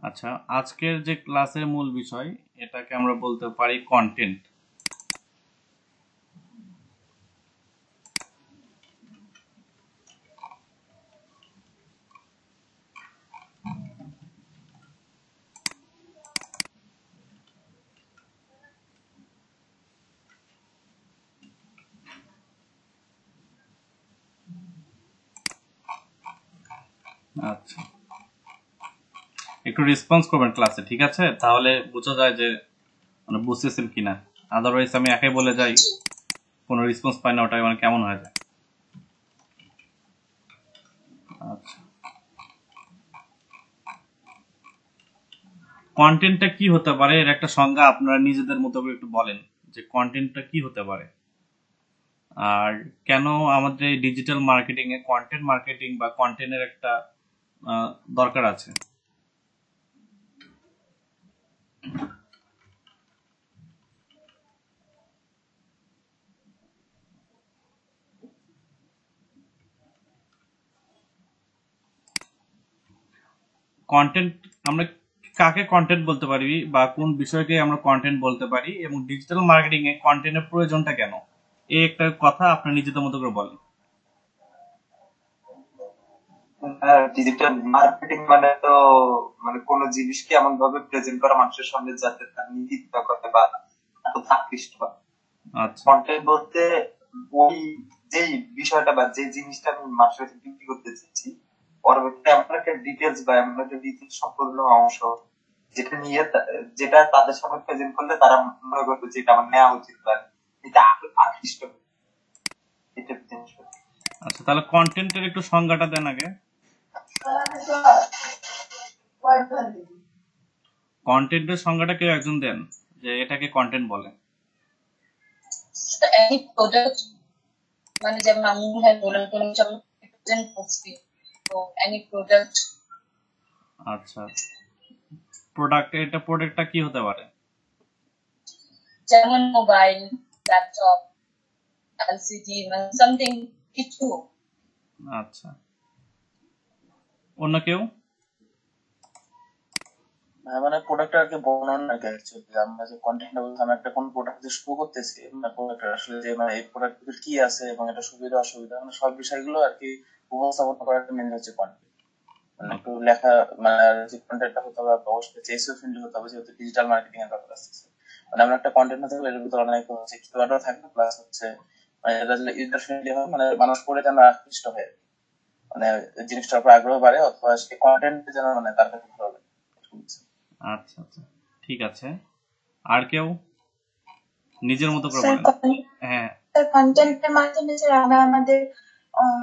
আচ্ছা, আজকের যে ক্লাসের মূল বিষয় এটাকে আমরা বলতে পারি কন্টেন্ট। আচ্ছা, একটু রেসপন্স করবেন ক্লাসে, ঠিক আছে? তাহলে বোঝা যায় যে মানে বুঝতেছেন কিনা। আদারওয়াইজ আমি একাই বলে যাই, কোনো রেসপন্স পাই না, ওটা মানে কেমন হয়ে যায়। আচ্ছা, কন্টেন্টটা কি হতে পারে এর একটা সংজ্ঞা আপনারা নিজেদের মতো করে একটু বলেন যে কন্টেন্টটা কি হতে পারে, আর কেন আমাদের ডিজিটাল মার্কেটিং এ কন্টেন্ট মার্কেটিং বা কন্টেন্টের একটা দরকার আছে। কন্টেন্ট আমরা কাকে কন্টেন্ট বলতে পারি বা কোন বিষয়কে আমরা কন্টেন্ট বলতে পারি, এবং ডিজিটাল মার্কেটিং এ কন্টেন্টের প্রয়োজনটা কেন, এই একটা কথা আপনি নিজেদের মতো করে বলেন। ডিজিটাল মার্কেটিং মানে তো মানে কোন জিনিসকে এমন ভাবে প্রেজেন্ট করা মানুষের সামনে যাতে তার নিহিত করতে বা আকৃষ্ট হয়। আচ্ছা, কন্টেন্ট বলতে ওই যেই বিষয়টা বা যে জিনিসটা আমি মানুষের কাছে বিক্রি করতে চাচ্ছি, পরবর্তীতে এমন একটা ডিটেলস বা এমন একটা ডিটেলস সম্পূর্ণ অংশ যেটা নিয়ে যেটা তাদের সামনে প্রেজেন্ট করলে তারা মনে করবে যে এটা আমার নেওয়া উচিত বা এটা আকৃষ্ট হবে। এটা জিনিস। আচ্ছা, তাহলে কন্টেন্টের একটু সংজ্ঞাটা দেন আগে। কন্টেন্টের সংজ্ঞাটা কেউ একজন দেন যে এটাকে কন্টেন্ট বলে। any product মানে যেমন আমি বলেন কোন কিছু আমি প্রেজেন্ট করছি, তো any product। আচ্ছা, প্রোডাক্টটা কি হতে পারে? যেমন মোবাইল, ল্যাপটপ, এলসিডি, মানে সামথিং কিছু। আচ্ছা, অন্য কেউ? মানে প্রোডাক্টটা আর কি বর্ণনা আর কি অ্যাকচুয়ালি আমরা যে কন্টেন্টটা বলতে আমি একটা কোন প্রোডাক্ট যে শুরু করতেছি মানে প্রোডাক্ট আসলে যে মানে এই প্রোডাক্টের কি আছে এবং এটা সুবিধা অসুবিধা মানে সব বিষয়গুলো আর কি উপস্থাপন করার মেন হচ্ছে কন্টেন্ট। মানে একটু লেখা মানে যে কন্টেন্টটা হতে হবে অবশ্যই এসইও ফ্রেন্ডলি হতে হবে যেহেতু ডিজিটাল মার্কেটিং এর ব্যাপার আছে। মানে আমরা একটা কন্টেন্ট হতে হবে এর ভিতরে অনেক হচ্ছে কিওয়ার্ডও থাকবে প্লাস হচ্ছে মানে এটা যদি ইউজার ফ্রেন্ডলি হয় মানে মানুষ পড়ে যেন আকৃষ্ট হয় মানে জিনিসটার উপর আগ্রহ বাড়ে অথবা সেই কন্টেন্ট যেন মানে তার কাছে ভালো লাগে। আচ্ছা আচ্ছা, ঠিক আছে। আর কেউ নিজের মতো করে স্যার বলেন। হ্যাঁ, কন্টেন্টের মাধ্যমে স্যার আমরা আমাদের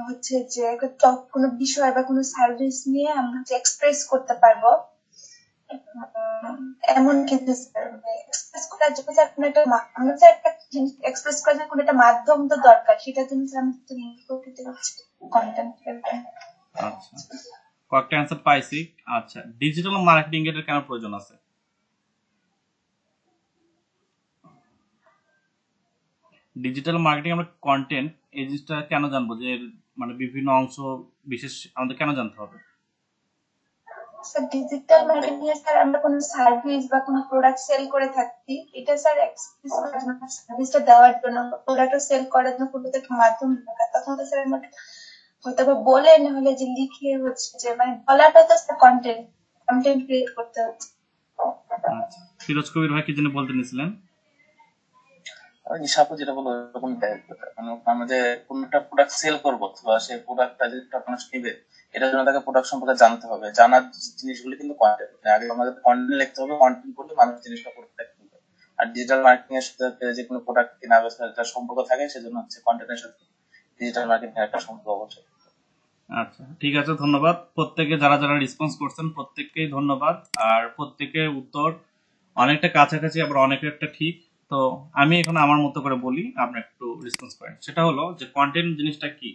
হচ্ছে যে কোনো বিষয় বা কোনো সার্ভিস নিয়ে আমরা এক্সপ্রেস করতে পারবো। এমন কিন্তু স্যার এক্সপ্রেস করার জন্য স্যার কোনো একটা আমরা স্যার একটা জিনিস এক্সপ্রেস করার জন্য কোনো একটা মাধ্যম তো দরকার, সেটার জন্য স্যার আমাদের ইউজ করতে হচ্ছে কন্টেন্ট। আচ্ছা, কয়েকটা অ্যান্সার পাইছি। আচ্ছা, ডিজিটাল মার্কেটিং এর কেন প্রয়োজন আছে? ডিজিটাল মার্কেটিং আমরা কন্টেন্ট এই জিনিসটা কেন জানবো, যে এর মানে বিভিন্ন অংশ বিশেষ আমাদের কেন জানতে হবে? স্যার ডিজিটাল মার্কেটিং এ স্যার আমরা কোনো সার্ভিস বা কোনো প্রোডাক্ট সেল করে থাকি, এটা স্যার এক্সপ্রেস করার জন্য সার্ভিসটা দেওয়ার জন্য প্রোডাক্টটা সেল করার জন্য কোনো একটা মাধ্যম দরকার। তখন তো স্যার আমাকে হয়তো বা বলে না হলে যে লিখে হচ্ছে যে মানে বলাটা তো স্যার কন্টেন্ট ক্রিয়েট করতে হচ্ছে। আচ্ছা, ফিরোজ কবির ভাই কি জন্য বলতে নিছিলেন? ইসাপু যেটা বলবো এরকম আমরা যে কোন একটা প্রোডাক্ট সেল করবো বা সেই প্রোডাক্টটা যে মানুষ নিবে এটার জন্য তাকে প্রোডাক্ট সম্পর্কে জানতে হবে। জানার জিনিসগুলো কিন্তু কন্টেন্ট, আগে আমাদের কন্টেন্ট লিখতে হবে, কন্টেন্ট করলে মানুষ জিনিসটা করতে থাকবে। আর ডিজিটাল মার্কেটিং এর সাথে যে কোনো প্রোডাক্ট কিনা বেচার সম্পর্ক থাকে সেজন্য হচ্ছে কন্টেন্টের সাথে ডিজিটাল মার্কেটিং এর একটা সম্পর্ক অবশ্যই। আচ্ছা, ঠিক আছে, ধন্যবাদ প্রত্যেকে যারা যারা রেসপন্স করছেন, প্রত্যেককেই ধন্যবাদ। আর প্রত্যেকের উত্তর অনেকটা কাছাকাছি, আবার অনেকটা ঠিক। তো আমি এখন আমার মতো করে বলি, আপনি একটু রেসপন্স করেন। সেটা হলো যে কন্টেন্ট জিনিসটা কি।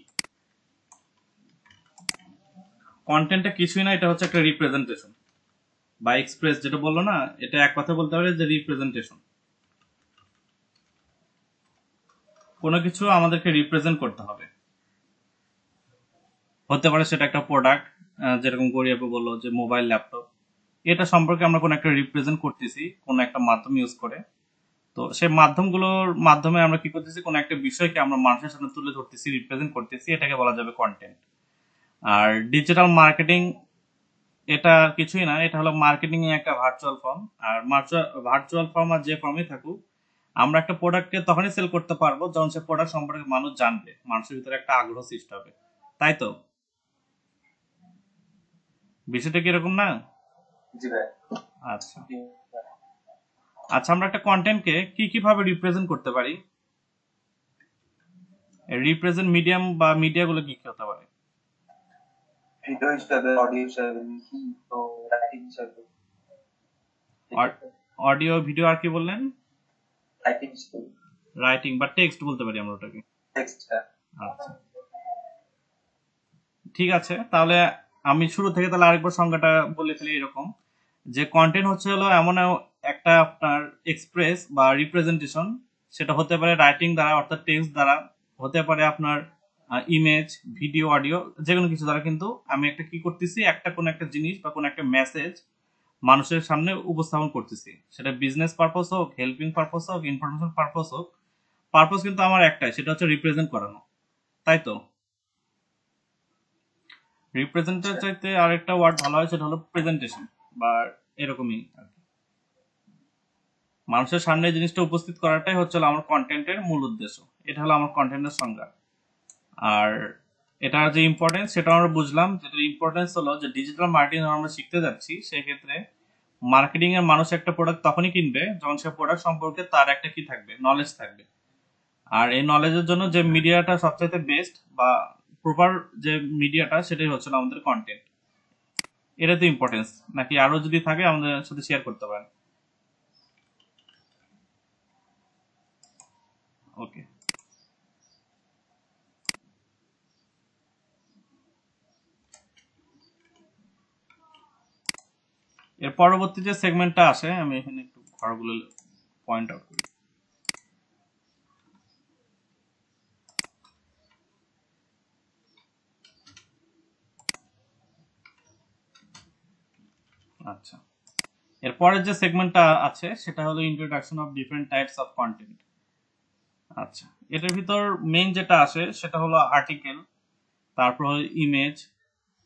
কন্টেন্টটা কিছুই না, এটা হচ্ছে একটা রিপ্রেজেন্টেশন বা এক্সপ্রেস, যেটা বললো না, এটা এক কথা বলতে পারে যে রিপ্রেজেন্টেশন। কোনো কিছু আমাদেরকে রিপ্রেজেন্ট করতে হবে, হতে পারে সেটা একটা প্রোডাক্ট, যেরকম গরিয়াপু বললো যে মোবাইল, ল্যাপটপ, এটা সম্পর্কে আমরা কোনো একটা রিপ্রেজেন্ট করতেছি কোনো একটা মাধ্যম ইউজ করে। তো সেই মাধ্যমগুলোর মাধ্যমে আমরা কি করতেছি, কোনো একটা বিষয়কে আমরা মানুষের সামনে তুলে ধরতেছি, রিপ্রেজেন্ট করতেছি, এটাকে বলা যাবে কন্টেন্ট। আর ডিজিটাল মার্কেটিং এটা কিছুই না, এটা হলো মার্কেটিং এর একটা ভার্চুয়াল ফর্ম। আর ভার্চুয়াল ফর্ম আর যে ফর্মই থাকুক, আমরা একটা প্রোডাক্টকে তখনই সেল করতে পারবো যখন সে প্রোডাক্ট সম্পর্কে মানুষ জানবে, মানুষের ভিতরে একটা আগ্রহ সৃষ্টি হবে, তাই তো? বিষয়টা কি এরকম না? জি ভাই। আচ্ছা আচ্ছা, আমরা একটা কন্টেন্টকে কি কিভাবে রিপ্রেজেন্ট করতে পারি? রিপ্রেজেন্ট মিডিয়াম বা মিডিয়াগুলো কি কি হতে পারে? ভিডিও হিসাবে, অডিও হিসাবে, লিখি তো রাইটিং হিসাবে, অডিও ভিডিও আর কি বললেন? রাইটিং হিসাবে, রাইটিং বা টেক্সট বলতে পারি আমরা ওটাকে। টেক্সটটা। আচ্ছা ঠিক আছে, তাহলে আমি শুরু থেকে তাহলে আরেকবার সংজ্ঞাটা বলে ফেলি এরকম, যে কন্টেন্ট হচ্ছে হলো এমন একটা আপনার এক্সপ্রেস বা রিপ্রেজেন্টেশন, সেটা হতে পারে রাইটিং দ্বারা অর্থাৎ টেক্সট দ্বারা, হতে পারে আপনার ইমেজ, ভিডিও, অডিও, যে কোনো কিছু দ্বারা। কিন্তু আমি একটা কি করতেছি, একটা কোনো একটা জিনিস বা কোনো একটা মেসেজ মানুষের সামনে উপস্থাপন করতেছি, সেটা বিজনেস পারপোজ হোক, হেল্পিং পারপোজ হোক, ইনফরমেশন পারপোজ হোক, পারপোজ কিন্তু আমার একটাই, সেটা হচ্ছে রিপ্রেজেন্ট করানো, তাই তো? রিপ্রেজেন্টের চাইতে আরেকটা ওয়ার্ড ভালো হয়, সেটা হলো প্রেজেন্টেশন বা এরকমই আর কি। মানুষের সামনে এই জিনিসটা উপস্থিত করাটাই হচ্ছে আমার কন্টেন্টের মূল উদ্দেশ্য। এটা হলো আমার কন্টেন্টের সংজ্ঞা। আর এটার যে ইম্পর্টেন্স সেটা আমরা বুঝলাম, যেটার ইম্পর্টেন্স হলো যে ডিজিটাল মার্কেটিং আমরা শিখতে যাচ্ছি, সেক্ষেত্রে মার্কেটিং এর মানুষ একটা প্রোডাক্ট তখনই কিনবে যখন সে প্রোডাক্ট সম্পর্কে তার একটা কি থাকবে, নলেজ থাকবে। আর এই নলেজের জন্য যে মিডিয়াটা সবচাইতে বেস্ট বা প্রপার যে মিডিয়াটা, সেটাই হচ্ছে আমাদের কন্টেন্ট। এটা তো ইম্পর্টেন্স, নাকি আরো যদি থাকে আমাদের সাথে শেয়ার করতে পারেন? ওকে, এর পরবর্তী যে সেগমেন্টটা আসে, আমি এখানে একটু ঘরগুলো পয়েন্ট আউট করি। আচ্ছা, এরপরের যে সেগমেন্টটা আছে সেটা হলো introduction of different types of content. আচ্ছা, এটার ভিতর মেইন যেটা আসে সেটা হলো আর্টিকেল, তারপর হলো ইমেজ,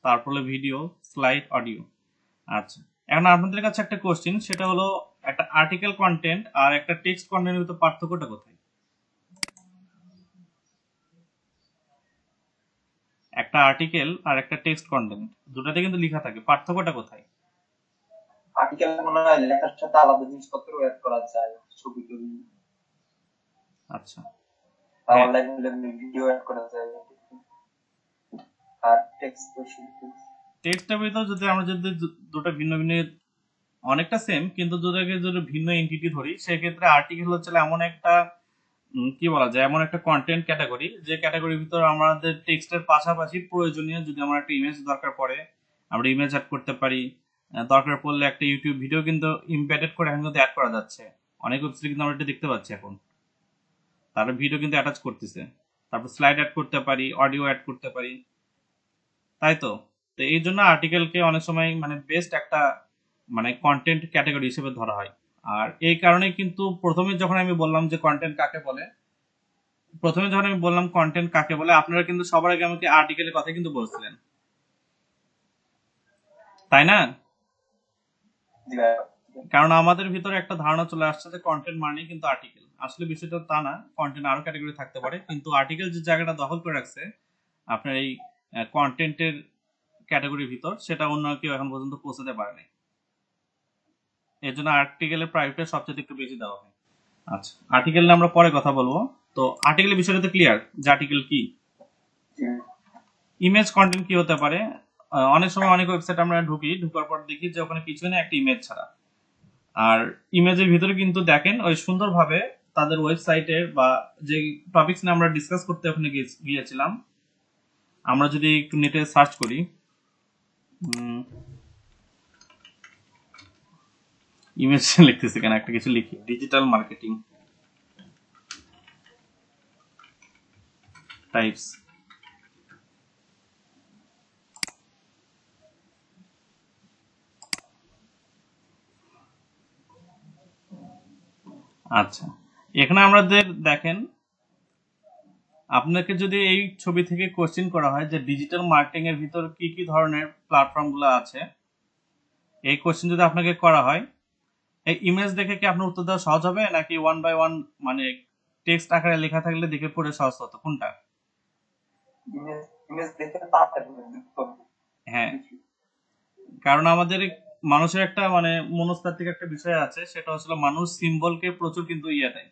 তারপর হলো ভিডিও, স্লাইড, অডিও। আচ্ছা, এখন আপনাদের কাছে একটা কোশ্চেন, সেটা হলো একটা আর্টিকেল কন্টেন্ট আর একটা টেক্সট কন্টেন্টের ভিতর পার্থক্যটা কোথায়? একটা আর্টিকেল আর একটা টেক্সট কন্টেন্ট দুটাতে কিন্তু লেখা থাকে, পার্থক্যটা কোথায়? আর্টিকেল মনে হয় লেখার সাথে আলাদা জিনিসপত্র অ্যাড করা যায়, ছবি টবি, আচ্ছা, অনলাইন ভিডিও অ্যাড করা যায়। আর টেক্সট তো শুধু টেক্সটের ভিতর যদি আমরা যদি দুটো ভিন্ন ভিন্ন, অনেকটা সেম কিন্তু দুটাকে যদি ভিন্ন এন্টিটি ধরি, সেক্ষেত্রে আর্টিকেল হচ্ছে এমন একটা কি বলা যায়, এমন একটা কন্টেন্ট ক্যাটাগরি, যে ক্যাটাগরির ভিতর আমাদের টেক্সটের পাশাপাশি প্রয়োজনীয় যদি আমার একটা ইমেজ দরকার পড়ে, আমরা ইমেজ অ্যাড করতে পারি। দরকার পড়লে একটা ইউটিউব ভিডিও কিন্তু ইমবেডেড করে এখন কিন্তু অ্যাড করা যাচ্ছে, অনেক ওয়েবসাইটে কিন্তু আমরা এটা দেখতে পাচ্ছি এখন, তারা ভিডিও কিন্তু অ্যাটাচ করতেছে। তারপর স্লাইড অ্যাড করতে পারি, অডিও অ্যাড করতে পারি, তাই তো? তো এই জন্য আর্টিকেলকে অনেক সময় মানে বেস্ট একটা মানে কন্টেন্ট ক্যাটাগরি হিসেবে ধরা হয়। আর এই কারণে কিন্তু প্রথমে যখন আমি বললাম যে কন্টেন্ট কাকে বলে, প্রথমে যখন আমি বললাম কন্টেন্ট কাকে বলে, আপনারা কিন্তু সবার আগে আমাকে আর্টিকেলের কথা কিন্তু বলছিলেন, তাই না? কারণ আমাদের ভিতরে একটা ধারণা চলে আসছে যে কন্টেন্ট মানেই কিন্তু আর্টিকেল। আসলে বিষয়টা তা না, কন্টেন্ট আরো ক্যাটাগরি থাকতে পারে, কিন্তু আর্টিকেল যে জায়গাটা দখল করে রাখছে আপনার এই কন্টেন্টের ক্যাটাগরির ভিতর, সেটা অন্য কেউ এখন পর্যন্ত পৌঁছাতে পারে নাই। এর জন্য আর্টিকেলের প্রায়োরিটি সবচেয়ে একটু বেশি দেওয়া হয়। আচ্ছা, আর্টিকেল নিয়ে আমরা পরে কথা বলবো। তো আর্টিকেলের বিষয়টা তো ক্লিয়ার যে আর্টিকেল কি। ইমেজ কন্টেন্ট কি হতে পারে? অনেক সময় অনেক ওয়েবসাইট আমরা ঢুকার পর দেখি যে ওখানে কিছু না, একটা ইমেজ ছাড়া। আর ইমেজের ভিতরে কিন্তু দেখেন ওই সুন্দরভাবে তাদের ওয়েবসাইটের বা যে টপিকস নিয়ে আমরা ডিসকাস করতে ওখানে গিয়েছিলাম, আমরা যদি একটু নেটে সার্চ করি, ইমেজ লিখতেছি কেন, একটা কিছু লিখি, ডিজিটাল মার্কেটিং টাইপস। আচ্ছা, এখানে আমাদের দেখেন, আপনাকে যদি এই ছবি থেকে কোশ্চেন করা হয় যে ডিজিটাল মার্কেটিং এর ভিতর কি কি ধরনের প্ল্যাটফর্ম গুলো আছে, এই কোশ্চেন যদি আপনাকে করা হয়, এই ইমেজ দেখে কি আপনার উত্তর দেওয়া সহজ হবে, নাকি ওয়ান বাই ওয়ান মানে টেক্সট আকারে লেখা থাকলে দেখে পড়ে সহজ হতো, কোনটা? ইমেজ দেখে তাড়াতাড়ি দিতে হবে। হ্যাঁ, কারণ আমাদের মানুষের একটা মানে মনস্তাত্ত্বিক একটা বিষয় আছে, সেটা হচ্ছে মানুষ সিম্বলকে প্রচুর কিন্তু দেয়,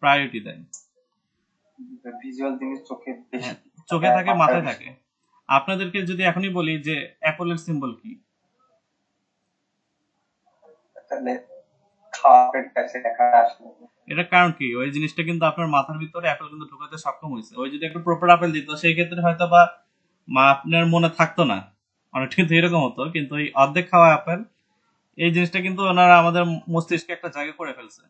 প্রায়োরিটি দেয়। ভিজুয়াল জিনিস চোখে বেশি হ্যাঁ, চোখে থাকে, মাথায় থাকে। আপনাদেরকে যদি এখনই বলি যে অ্যাপলের সিম্বল কি, তাহলে খাওয়ার কাছে দেখা আসলে এটা কারণ কি? ওই জিনিসটা কিন্তু আপনার মাথার ভিতরে অ্যাপল কিন্তু ঢুকাতে সক্ষম হয়েছে। ওই যদি একটা প্রপার অ্যাপল দিত, সেই ক্ষেত্রে হয়তো বা আপনার মনে থাকতো না, অনেকটা কিন্তু এরকম হতো। কিন্তু ওই অর্ধেক খাওয়া অ্যাপেল, এই জিনিসটা কিন্তু ওনারা আমাদের মস্তিষ্কে একটা জায়গা করে ফেলছে।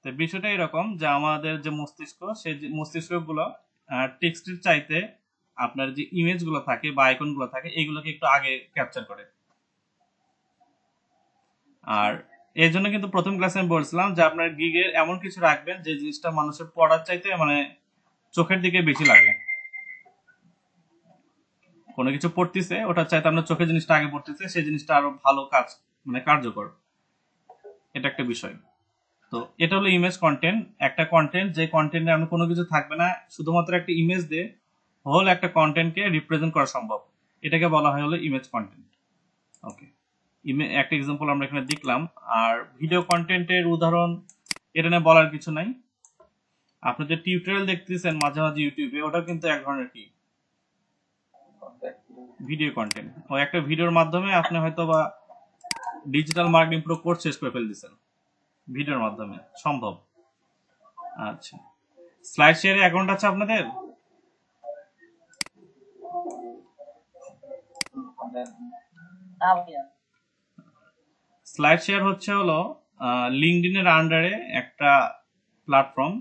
তো বিষয়টা এরকম যে আমাদের যে মস্তিষ্ক, সেই মস্তিষ্ক গুলো টেক্সটের চাইতে আপনার যে ইমেজ গুলো থাকে বা আইকন গুলো থাকে, এগুলোকে একটু আগে ক্যাপচার করে। আর এই জন্য কিন্তু প্রথম ক্লাসে আমি বলছিলাম যে আপনার গিগে এমন কিছু রাখবেন যে জিনিসটা মানুষের পড়ার চাইতে মানে চোখের দিকে বেশি লাগে। কোনো কিছু পড়তেছে, ওটার চাইতে আপনার চোখের জিনিসটা আগে পড়তেছে, সেই জিনিসটা আরো ভালো কাজ মানে কার্যকর। এটা একটা বিষয়। তো এটা হলো ইমেজ কন্টেন্ট, একটা কন্টেন্ট যে কন্টেন্টে আমি কোনো কিছু থাকবে না, শুধুমাত্র একটা ইমেজ দিয়ে হোল একটা কন্টেন্টকে রিপ্রেজেন্ট করা সম্ভব, এটাকে বলা হয় হলো ইমেজ কন্টেন্ট। ওকে, একটা এক্সাম্পল আমরা এখানে দেখলাম। আর ভিডিও কন্টেন্টের উদাহরণ এটা নিয়ে বলার কিছু নাই। আপনি যে টিউটোরিয়াল দেখতেছেন মাঝে মাঝে ইউটিউবে, ওটা কিন্তু এক ধরনের কি ভিডিও কন্টেন্ট। ওই একটা ভিডিওর মাধ্যমে আপনি হয়তো বা ডিজিটাল মার্কেটিং পুরো কোর্স শেষ করে ফেলতেছেন ভিডিওর মাধ্যমে, সম্ভব। আচ্ছা, স্লাইড শেয়ারে অ্যাকাউন্ট আছে আপনাদের? স্লাইড শেয়ার হচ্ছে হলো লিঙ্কডইনের আন্ডারে একটা প্ল্যাটফর্ম।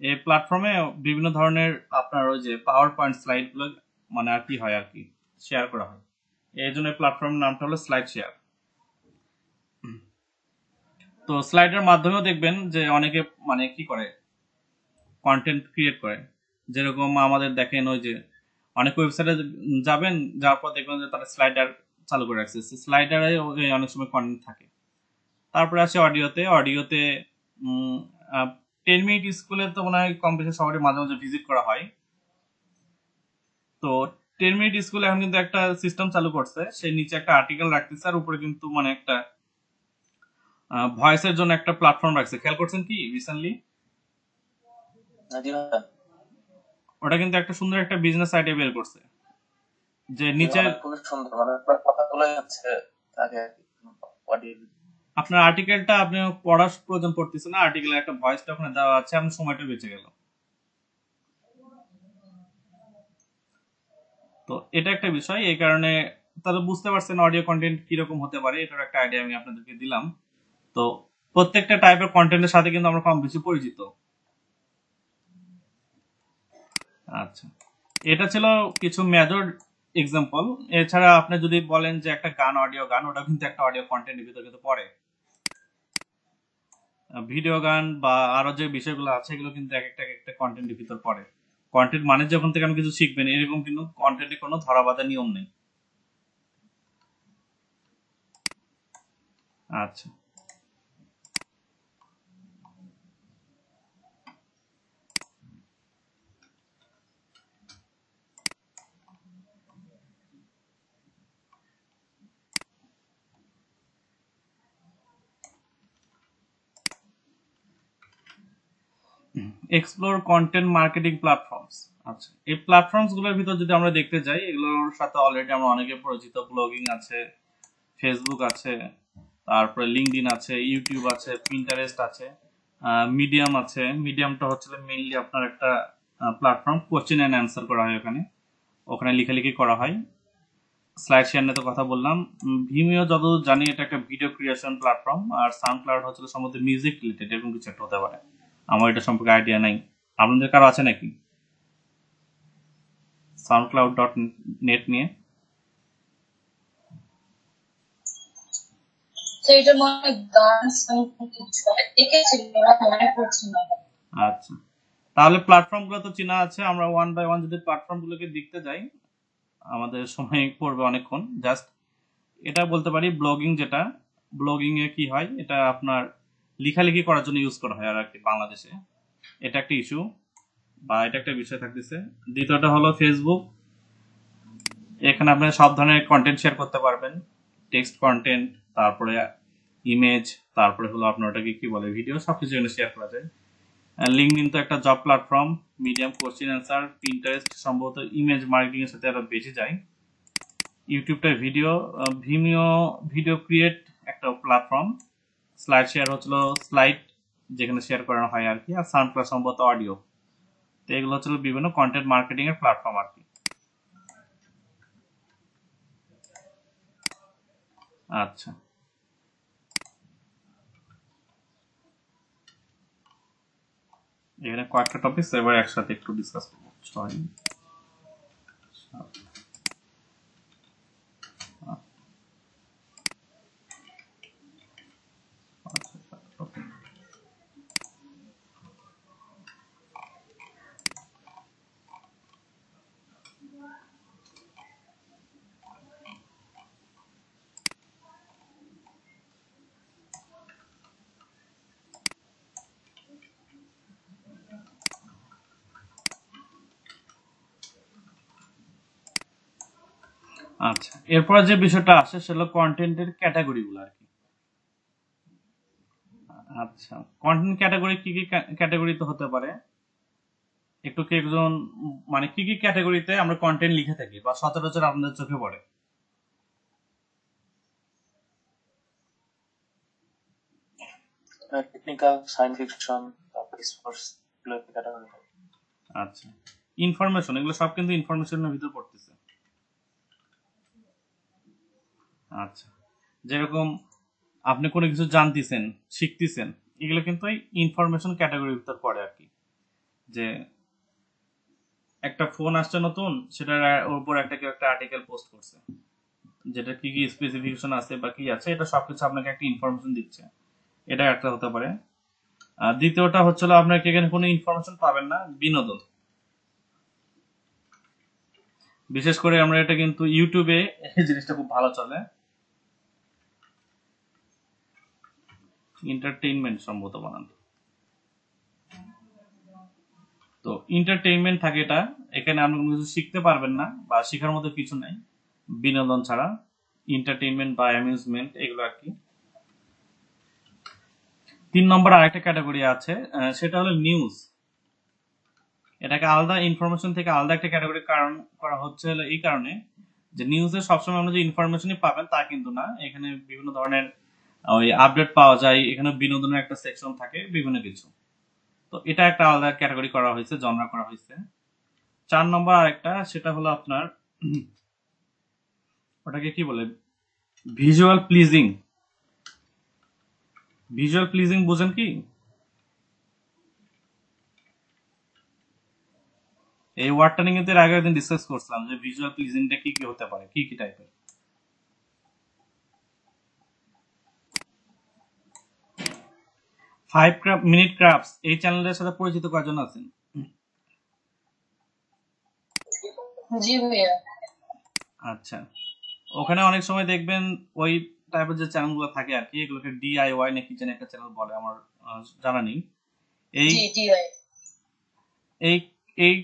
এই প্ল্যাটফর্মে বিভিন্ন ধরনের আপনার ওই যে পাওয়ার পয়েন্ট স্লাইড গুলো মানে আর কি হয় আর কি শেয়ার করা হয়। এই জন্য প্ল্যাটফর্মের নামটা হলো স্লাইড শেয়ার। তো স্লাইডের মাধ্যমেও দেখবেন যে অনেকে মানে কি করে কন্টেন্ট ক্রিয়েট করে। যেরকম আমাদের দেখেন ওই যে অনেক ওয়েবসাইটে যাবেন, যাওয়ার পর দেখবেন যে তারা স্লাইডার চালু করে রাখছে, স্লাইডারে অনেক সময় কন্টেন্ট থাকে। তারপরে আছে অডিওতে 10 মিনিট স্কুলে তো মনে হয় কম বেশি সবারই মাঝে মাঝে ভিজিট করা হয়। তো 10 মিনিট স্কুলে এখন কিন্তু একটা সিস্টেম চালু করছে, সে নিচে একটা আর্টিকেল রাখতেছে আর উপরে কিন্তু মানে একটা ভয়েসের জন্য একটা প্ল্যাটফর্ম রাখছে। খেয়াল করছেন কি রিসেন্টলি? ওটা কিন্তু একটা সুন্দর একটা বিজনেস আইডিয়া বের করছে, যে নিচে খুবই সুন্দর, মানে আপনার কথাগুলো হচ্ছে তাকে আপনার আর্টিকেলটা আপনি পড়ার প্রয়োজন পড়তেছে না, আর্টিকেলের একটা ভয়েসটা ওখানে দেওয়া আছে, আপনার সময়টা বেঁচে গেল। তো এটা একটা বিষয়, এই কারণে তাহলে বুঝতে পারছেন অডিও কন্টেন্ট কিরকম হতে পারে, এটার একটা আইডিয়া আমি আপনাদেরকে দিলাম। তো প্রত্যেকটা টাইপের কন্টেন্টের সাথে কিন্তু আমরা কম বেশি পরিচিত। আচ্ছা, এটা ছিল কিছু মেজর এক্সাম্পল। এছাড়া আপনি যদি বলেন যে একটা অডিও গান, ওটা কিন্তু একটা অডিও কন্টেন্টের ভিতরে কিন্তু পড়ে। ভিডিও গান বা আরো যে বিষয়গুলো আছে, এগুলো কিন্তু এক একটা কন্টেন্টের ভিতর পড়ে। কন্টেন্ট মানে যখন থেকে আমি কিছু শিখবেন, এরকম কিন্তু কন্টেন্টে কোনো ধরা বাঁধা নিয়ম নেই। আচ্ছা, এক্সপ্লোর কন্টেন্ট মার্কেটিং প্ল্যাটফর্মস। আচ্ছা, এই প্ল্যাটফর্মস গুলোর ভিতর যদি আমরা দেখতে যাই, এগুলোর সাথে অলরেডি আমরা অনেকে পরিচিত। ব্লগিং আছে, ফেসবুক আছে, তারপরে লিঙ্কডইন আছে, ইউটিউব আছে, পিন্টারেস্ট আছে, মিডিয়াম আছে। মিডিয়ামটা হচ্ছে মেইনলি আপনার একটা প্ল্যাটফর্ম, কোশ্চেন অ্যান্ড অ্যান্সার করা হয় ওখানে, ওখানে লেখালেখি করা হয়। স্লাইড শেয়ার নিয়ে তো কথা বললাম। ভিমিও যতদূর জানি এটা একটা ভিডিও ক্রিয়েশন প্ল্যাটফর্ম। আর সাউন্ড ক্লাউড হচ্ছে সম্বন্ধে মিউজিক রিলেটেড, এরকম কিছু একটা হতে পারে, আমার এটা সম্পর্কে আইডিয়া নাই। আপনাদের কারো আছে নাকি soundcloud.net নিয়ে? তো এটা মনে হয় গান কিছু দেখেছিল, মনে পড়ছে না। আচ্ছা, তাহলে প্ল্যাটফর্ম গুলো তো চেনা আছে। আমরা ওয়ান বাই ওয়ান যদি প্ল্যাটফর্ম গুলোকে দেখতে যাই আমাদের সময় পড়বে অনেকক্ষণ। জাস্ট এটা বলতে পারি ব্লগিং, যেটা ব্লগিং এ কি হয়, এটা আপনার লেখালেখি করার জন্য ইউজ করা হয় আর কি বাংলাদেশে। এটা একটা ইস্যু বা এটা একটা বিষয় থাকতেছে। দ্বিতীয়টা হলো ফেসবুক। এখানে আপনি সব ধরনের কন্টেন্ট শেয়ার করতে পারবেন, টেক্সট কন্টেন্ট, তারপরে ইমেজ, তারপরে হলো আপনার ওটাকে কি বলে ভিডিও, সবকিছু এখানে শেয়ার করা যায়। লিঙ্কডইন তো একটা job platform, medium, question answer, Pinterest সম্ভবত ইমেজ মার্কেটিং এর সাথে আরো বেশি যায়। ইউটিউবটা ভিডিও, ভিমিও ভিডিও ক্রিয়েট একটা প্ল্যাটফর্ম, স্লাইড শেয়ার হচ্ছিল স্লাইড যেখানে শেয়ার করানো হয় আর কি, আর সাউন্ডক্লাউড সম্ভবত অডিও। তো এগুলো হচ্ছিল বিভিন্ন কন্টেন্ট মার্কেটিং এর প্ল্যাটফর্ম আর কি। আচ্ছা, এখানে কয়েকটা টপিক এবার একসাথে একটু ডিসকাস করবো। 6, 7, 8, 5, topic। আচ্ছা, এরপরে যে বিষয়টা আসে সেটা হলো কন্টেন্টের ক্যাটাগরি গুলো আর কি। আচ্ছা, কন্টেন্ট ক্যাটাগরি কি কি ক্যাটাগরিতে হতে পারে, একটু কি একজন মানে কি কি ক্যাটাগরিতে আমরা কন্টেন্ট লিখে থাকি বা সচরাচর আপনাদের চোখে পড়ে? টেকনিক্যাল, সায়েন্স ফিকশন, তারপর স্পোর্টস, এগুলো ক্যাটাগরি। আচ্ছা, ইনফরমেশন, এগুলো সব কিন্তু ইনফরমেশনের ভিতর পড়তেছে। আচ্ছা, যেরকম আপনি কোনো কিছু জানতেছেন, শিখতেছেন, এগুলো কিন্তু এই ইনফরমেশন ক্যাটাগরির ভিতর পড়ে আর কি। যে একটা ফোন আসছে নতুন, সেটার উপর একটা কেউ একটা আর্টিকেল পোস্ট করছে, যেটা কি কি স্পেসিফিকেশন আছে বা কি আছে, এটা সবকিছু আপনাকে একটা ইনফরমেশন দিচ্ছে, এটা একটা হতে পারে। আর দ্বিতীয়টা হচ্ছিল আপনাকে এখানে কোনো ইনফরমেশন পাবেন না, বিনোদন। বিশেষ করে আমরা এটা কিন্তু ইউটিউবে এই জিনিসটা খুব ভালো চলে, এন্টারটেইনমেন্ট সম্ভবত বানান। তো এন্টারটেইনমেন্ট থাকে এটা, এখানে আপনি কোনো কিছু শিখতে পারবেন না বা শেখার মতো কিছু নাই বিনোদন ছাড়া, এন্টারটেইনমেন্ট বা অ্যামিউজমেন্ট এগুলো আর কি। 3 নম্বর আরেকটা ক্যাটাগরি আছে, সেটা হলো নিউজ। এটাকে আলাদা ইনফরমেশন থেকে আলাদা একটা ক্যাটাগরি কারণ করা হচ্ছে হলো এই কারণে যে নিউজে সবসময় আমরা যে ইনফরমেশনই পাবেন তা কিন্তু না, এখানে বিভিন্ন ধরনের ওই আপডেট পাওয়া যায়, এখানে বিনোদনের একটা সেকশন থাকে, বিভিন্ন কিছু। তো এটা একটা আলাদা ক্যাটাগরি করা হয়েছে, জনরা করা হয়েছে। 4 নম্বর আরেকটা, সেটা হলো আপনার ওটাকে কি বলে, ভিজুয়াল প্লিজিং। ভিজুয়াল প্লিজিং বুঝেন কি? এই ওয়ার্ডটা নিয়ে কিন্তু এর আগে একদিন ডিসকাস করছিলাম যে ভিজুয়াল প্লিজিংটা কি কি হতে পারে, কি কি টাইপের। 5 মিনিট ক্রাফটস এই চ্যানেলের সাথে পরিচিত কয়জন আছেন? জি ভাইয়া। আচ্ছা, ওখানে অনেক সময় দেখবেন ওই টাইপের যে চ্যানেলগুলো থাকে আর কি, এগুলোকে ডিআইওয়াই নাকি যেন একটা চ্যানেল বলে, আমার জানা নেই। এই জি জি ভাই। এই এই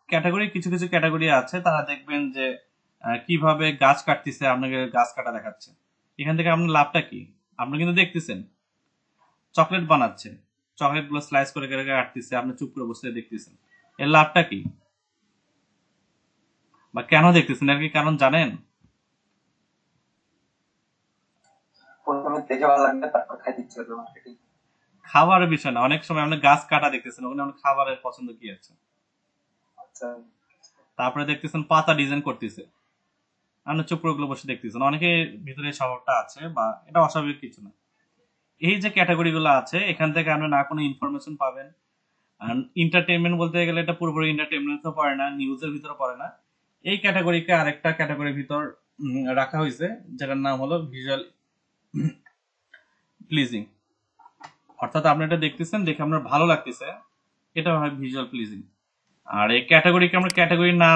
ক্যাটাগরি কিছু কিছু ক্যাটাগরি আছে, তারা দেখবেন যে কিভাবে গাছ কাটতেছে, আপনাকে গাছ কাটা দেখাচ্ছে। এখান থেকে আপনার লাভটা কি? আপনি কিন্তু দেখতেছেন চকলেট বানাচ্ছে, চকলেট গুলো স্লাইস করে করে কাটতেছে, আপনি চুপ করে বসে দেখতেছেন, এর লাভটা কি বা কেন দেখতেছেন, এর কি কারণ জানেন? প্রথমে দেখে ভালো লাগবে, তারপর খাইতে ইচ্ছে করবে মার্কেটিং। খাবারের বিষয় না, অনেক সময় আপনি গাছ কাটা দেখতেছেন, ওখানে আপনার খাবারের পছন্দ কি আছে। আচ্ছা, তারপরে দেখতেছেন পাতা ডিজাইন করতেছে, আপনি চুপ করে বসে দেখতেছেন। অনেকে ভিতরে এই স্বভাবটা আছে, বা এটা অস্বাভাবিক কিছু না। এই যে ক্যাটাগরি গুলো আছে, এখান থেকে আপনি না কোনো ইনফরমেশন পাবেন। এন্টারটেইনমেন্ট বলতে গেলে এটা পুরোপুরি এন্টারটেইনমেন্ট তো পড়ে না, নিউজের ভিতরে পড়ে না। এই ক্যাটাগরিকে আরেকটা ক্যাটাগরির ভিতর রাখা হয়েছে, যেটার নাম হলো ভিজুয়াল প্লিজিং, অর্থাৎ আপনি এটা দেখতেছেন দেখে আপনার ভালো লাগতেছে, এটা হয় ভিজুয়াল প্লিজিং। আর এই ক্যাটাগরিকে আমরা ক্যাটাগরি না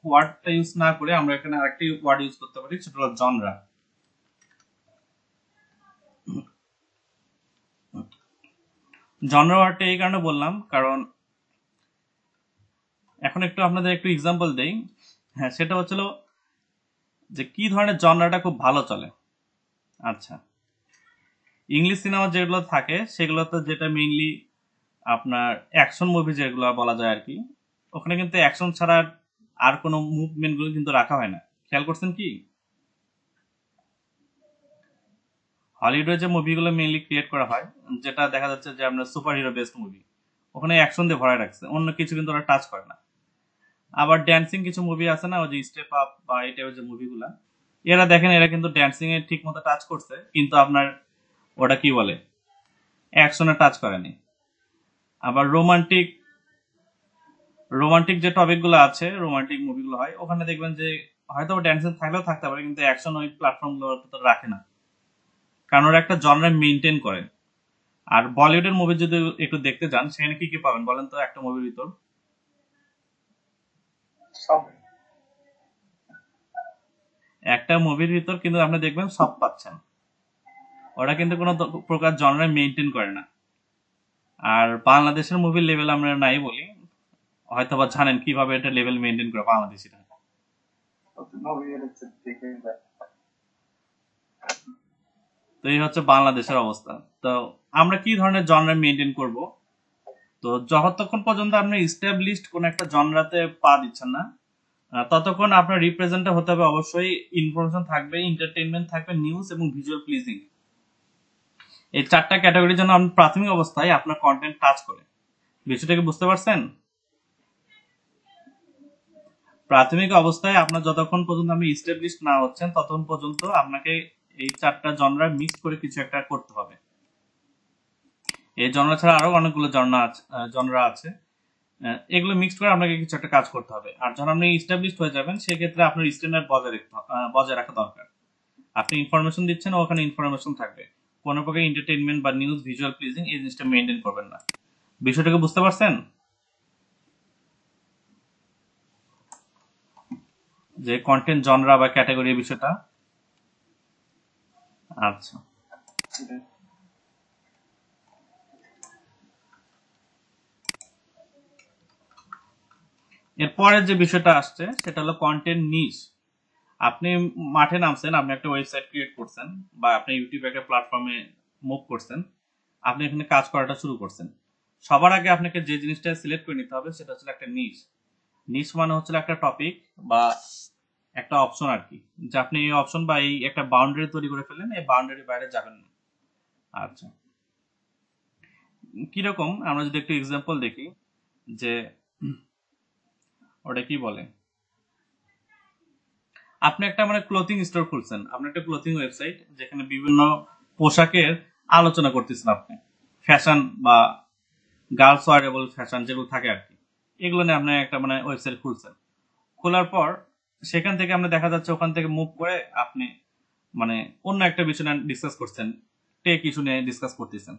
ওয়ার্ডটা ইউজ না করে আমরা এখানে আরেকটি ওয়ার্ড ইউজ করতে পারি, সেটা হলো জনরা। জনরা ওয়ার্ডটা এই কারণে বললাম কারণ এখন একটু আপনাদের একটু এক্সাম্পল দেই। হ্যাঁ, সেটা হচ্ছিল যে কি ধরনের জনরাটা খুব ভালো চলে। আচ্ছা, ইংলিশ সিনেমা যেগুলো থাকে সেগুলোতে যেটা মেইনলি আপনার অ্যাকশন মুভি যেগুলো বলা যায় আর কি, ওখানে কিন্তু অ্যাকশন ছাড়া আর কোনো মুভমেন্ট গুলো কিন্তু রাখা হয় না। খেয়াল করছেন কি? হলিউডের যে মুভিগুলো মেইনলি ক্রিয়েট করা হয়, যেটা দেখা যাচ্ছে যে আপনার সুপার হিরো বেস্ট মুভি, ওখানে অ্যাকশন দিয়ে ভরায় রাখছে, অন্য কিছু কিন্তু ওরা টাচ করে না। আবার ড্যান্সিং কিছু মুভি আছে না, ওই যে স্টেপ আপ বা এই টাইপের যে মুভিগুলা, এরা দেখেন এরা কিন্তু ড্যান্সিং এ ঠিক মতো টাচ করছে, কিন্তু আপনার ওটা কি বলে অ্যাকশনে টাচ করেনি। আবার রোমান্টিক রোমান্টিক যে টপিক গুলো আছে, রোমান্টিক মুভিগুলো হয়, ওখানে দেখবেন যে হয়তো ড্যান্সিং থাকলেও থাকতে পারে, কিন্তু অ্যাকশন ওই প্ল্যাটফর্ম গুলো রাখে না, কারণ ওরা একটা জনরা মেনটেন করে। আর বলিউডের মুভি যদি একটু দেখতে যান, সেখানে কি কি পাবেন বলেন তো একটা মুভির ভিতর? সব একটা মুভির ভিতর কিন্তু আপনি দেখবেন সব পাচ্ছেন, ওরা কিন্তু কোনো প্রকার জনরা মেনটেন করে না। আর বাংলাদেশের মুভির লেভেল আমরা নাই বলি, হয়তো বা জানেন কিভাবে এটা লেভেল মেনটেন করে বাংলাদেশিরা। মুভি দেখে যায়। তো এই হচ্ছে বাংলাদেশের অবস্থা। তো আমরা কি ধরনের জনরা মেনটেন করব? তো যতক্ষণ পর্যন্ত আপনি এস্টাবলিশড কোন একটা জনরাতে পা দিচ্ছেন না, ততক্ষণ আপনার রিপ্রেজেন্টটা হতে হবে অবশ্যই ইনফরমেশন থাকবে, এন্টারটেইনমেন্ট থাকবে, নিউজ এবং ভিজুয়াল প্লিজিং। এই চারটা ক্যাটাগরির জন্য আপনি প্রাথমিক অবস্থায় আপনার কন্টেন্ট টাচ করে। বিষয়টাকে বুঝতে পারছেন? প্রাথমিক অবস্থায় আপনার যতক্ষণ পর্যন্ত আপনি এস্টাবলিশড না হচ্ছেন, ততক্ষণ পর্যন্ত আপনাকে এই চারটা জনরা মিক্স করে কিছু একটা করতে হবে। এই জনরা ছাড়া আরো অনেকগুলো জনরা আছে, এগুলো মিক্স করে আপনাকে কিছু একটা কাজ করতে হবে। আর যখন আপনি এস্টাবলিশড হয়ে যাবেন, সেক্ষেত্রে আপনার স্ট্যান্ডার্ড বজায় রাখা দরকার। আপনি ইনফরমেশন দিচ্ছেন, ওখানে ইনফরমেশন থাকবে, কোনো প্রকার এন্টারটেইনমেন্ট বা নিউজ ভিজুয়াল প্লিজিং এই জিনিসটা মেনটেন করবেন না। বিষয়টাকে বুঝতে পারছেন যে কন্টেন্ট জনরা বা ক্যাটাগরি বিষয়টা? আচ্ছা, এরপরে যে বিষয়টা আসছে সেটা হলো কন্টেন্ট নিশ। আপনি মাঠে নামছেন, আপনি একটা ওয়েবসাইট ক্রিয়েট করছেন বা আপনি ইউটিউব একটা প্ল্যাটফর্মে মুভ করছেন, আপনি এখানে কাজ করাটা শুরু করছেন। সবার আগে আপনাকে যে জিনিসটা সিলেক্ট করে নিতে হবে সেটা হচ্ছে একটা নিশ। নিশ মানে হচ্ছে একটা টপিক বা একটা অপশন আর কি, যে আপনি এই অপশন বা এই একটা বাউন্ডারি তৈরি করে ফেলেন, এই বাউন্ডারির বাইরে যাবেন না। আচ্ছা, কিরকম আমরা যদি একটু এক্সাম্পল দেখি, যে ওটা কি বলে, আপনি একটা মানে ক্লোথিং স্টোর খুলছেন, আপনি একটা ক্লোথিং ওয়েবসাইট যেখানে বিভিন্ন পোশাকের আলোচনা করতেছেন, আপনি ফ্যাশন বা গার্লস ওয়ারেবল ফ্যাশন যেগুলো থাকে আর কি, এগুলো নিয়ে আপনি একটা মানে ওয়েবসাইট খুলছেন। খোলার পর সেখান থেকে আপনি দেখা যাচ্ছে ওখান থেকে মুভ করে আপনি মানে অন্য একটা বিষয় নিয়ে ডিসকাস করছেন, টেক ইস্যু নিয়ে ডিসকাস করতেছেন।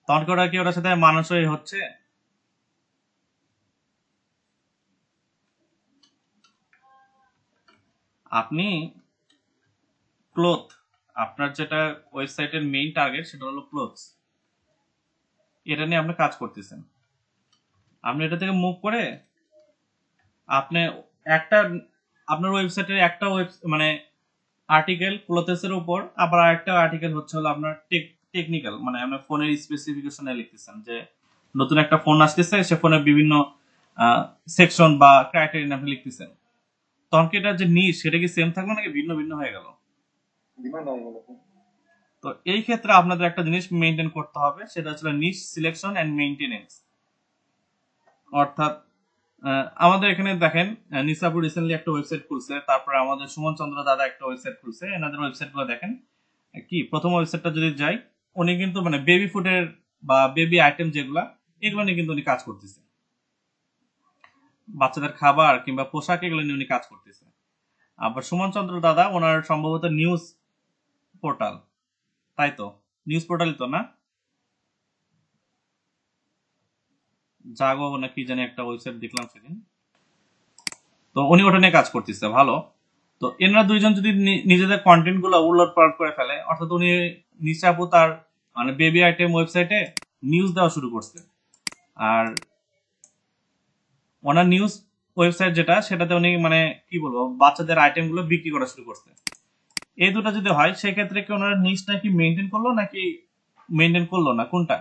তখন কি ওরা কি ওটার সাথে মানুষই হচ্ছে? আপনি ক্লোথ, আপনার যেটা ওয়েবসাইটের মেইন টার্গেট সেটা হলো ক্লোথস, এটা নিয়ে আপনি কাজ করতেছেন। আপনি এটা থেকে মুভ করে আপনি একটা আপনার ওয়েবসাইটের একটা মানে আর্টিকেল ক্লোথেসের উপর, আবার আরেকটা আর্টিকেল হচ্ছে হলো আপনার টেকনিক্যাল, মানে আপনার ফোনের স্পেসিফিকেশনে লিখতেছেন যে নতুন একটা ফোন আসতেছে, সে ফোনের বিভিন্ন সেকশন বা ক্রাইটেরিয়া আপনি লিখতেছেন। তখন কি এটা যে নিশ সেটা কি সেম থাকবে নাকি ভিন্ন ভিন্ন হয়ে গেল? তো এই ক্ষেত্রে আপনাদের একটা জিনিস মেনটেন করতে হবে, সেটা হচ্ছে নিশ সিলেকশন এন্ড মেইনটেনেন্স। অর্থাৎ আমাদের এখানে দেখেন নিসাপুর রিসেন্টলি একটা ওয়েবসাইট খুলছে, তারপরে আমাদের সুমন চন্দ্র দাদা একটা ওয়েবসাইট খুলছে। এনাদের ওয়েবসাইট গুলো দেখেন কি, প্রথম ওয়েবসাইটটা যদি যাই, উনি কিন্তু মানে বেবি ফুডের বা বেবি আইটেম যেগুলা, এগুলো নিয়ে কিন্তু উনি কাজ করতেছে, বাচ্চাদের খাবার কিংবা পোশাক এগুলো নিয়ে উনি কাজ করতেছে। আবার সুমন চন্দ্র দাদা ওনার সম্ভবত নিউজ পোর্টাল, তাই তো নিউজ পোর্টালই তো না, জাগো না কি জানি একটা ওয়েবসাইট দেখলাম সেদিন। তো উনি ওটা নিয়ে কাজ করতেছে, ভালো। তো এনারা দুইজন যদি নিজেদের কন্টেন্ট গুলো উলট পালট করে ফেলে, অর্থাৎ উনি নিশাপু তার মানে বেবি আইটেম ওয়েবসাইটে নিউজ দেওয়া শুরু করছে, আর ওনার নিউজ ওয়েবসাইট যেটা সেটাতে উনি মানে কি বলবো বাচ্চাদের আইটেম গুলো বিক্রি করা শুরু করছে। এই দুটো যদি হয় সেক্ষেত্রে কি ওনার নিউজ নাকি মেনটেন করলো নাকি মেনটেন করলো না, কোনটা?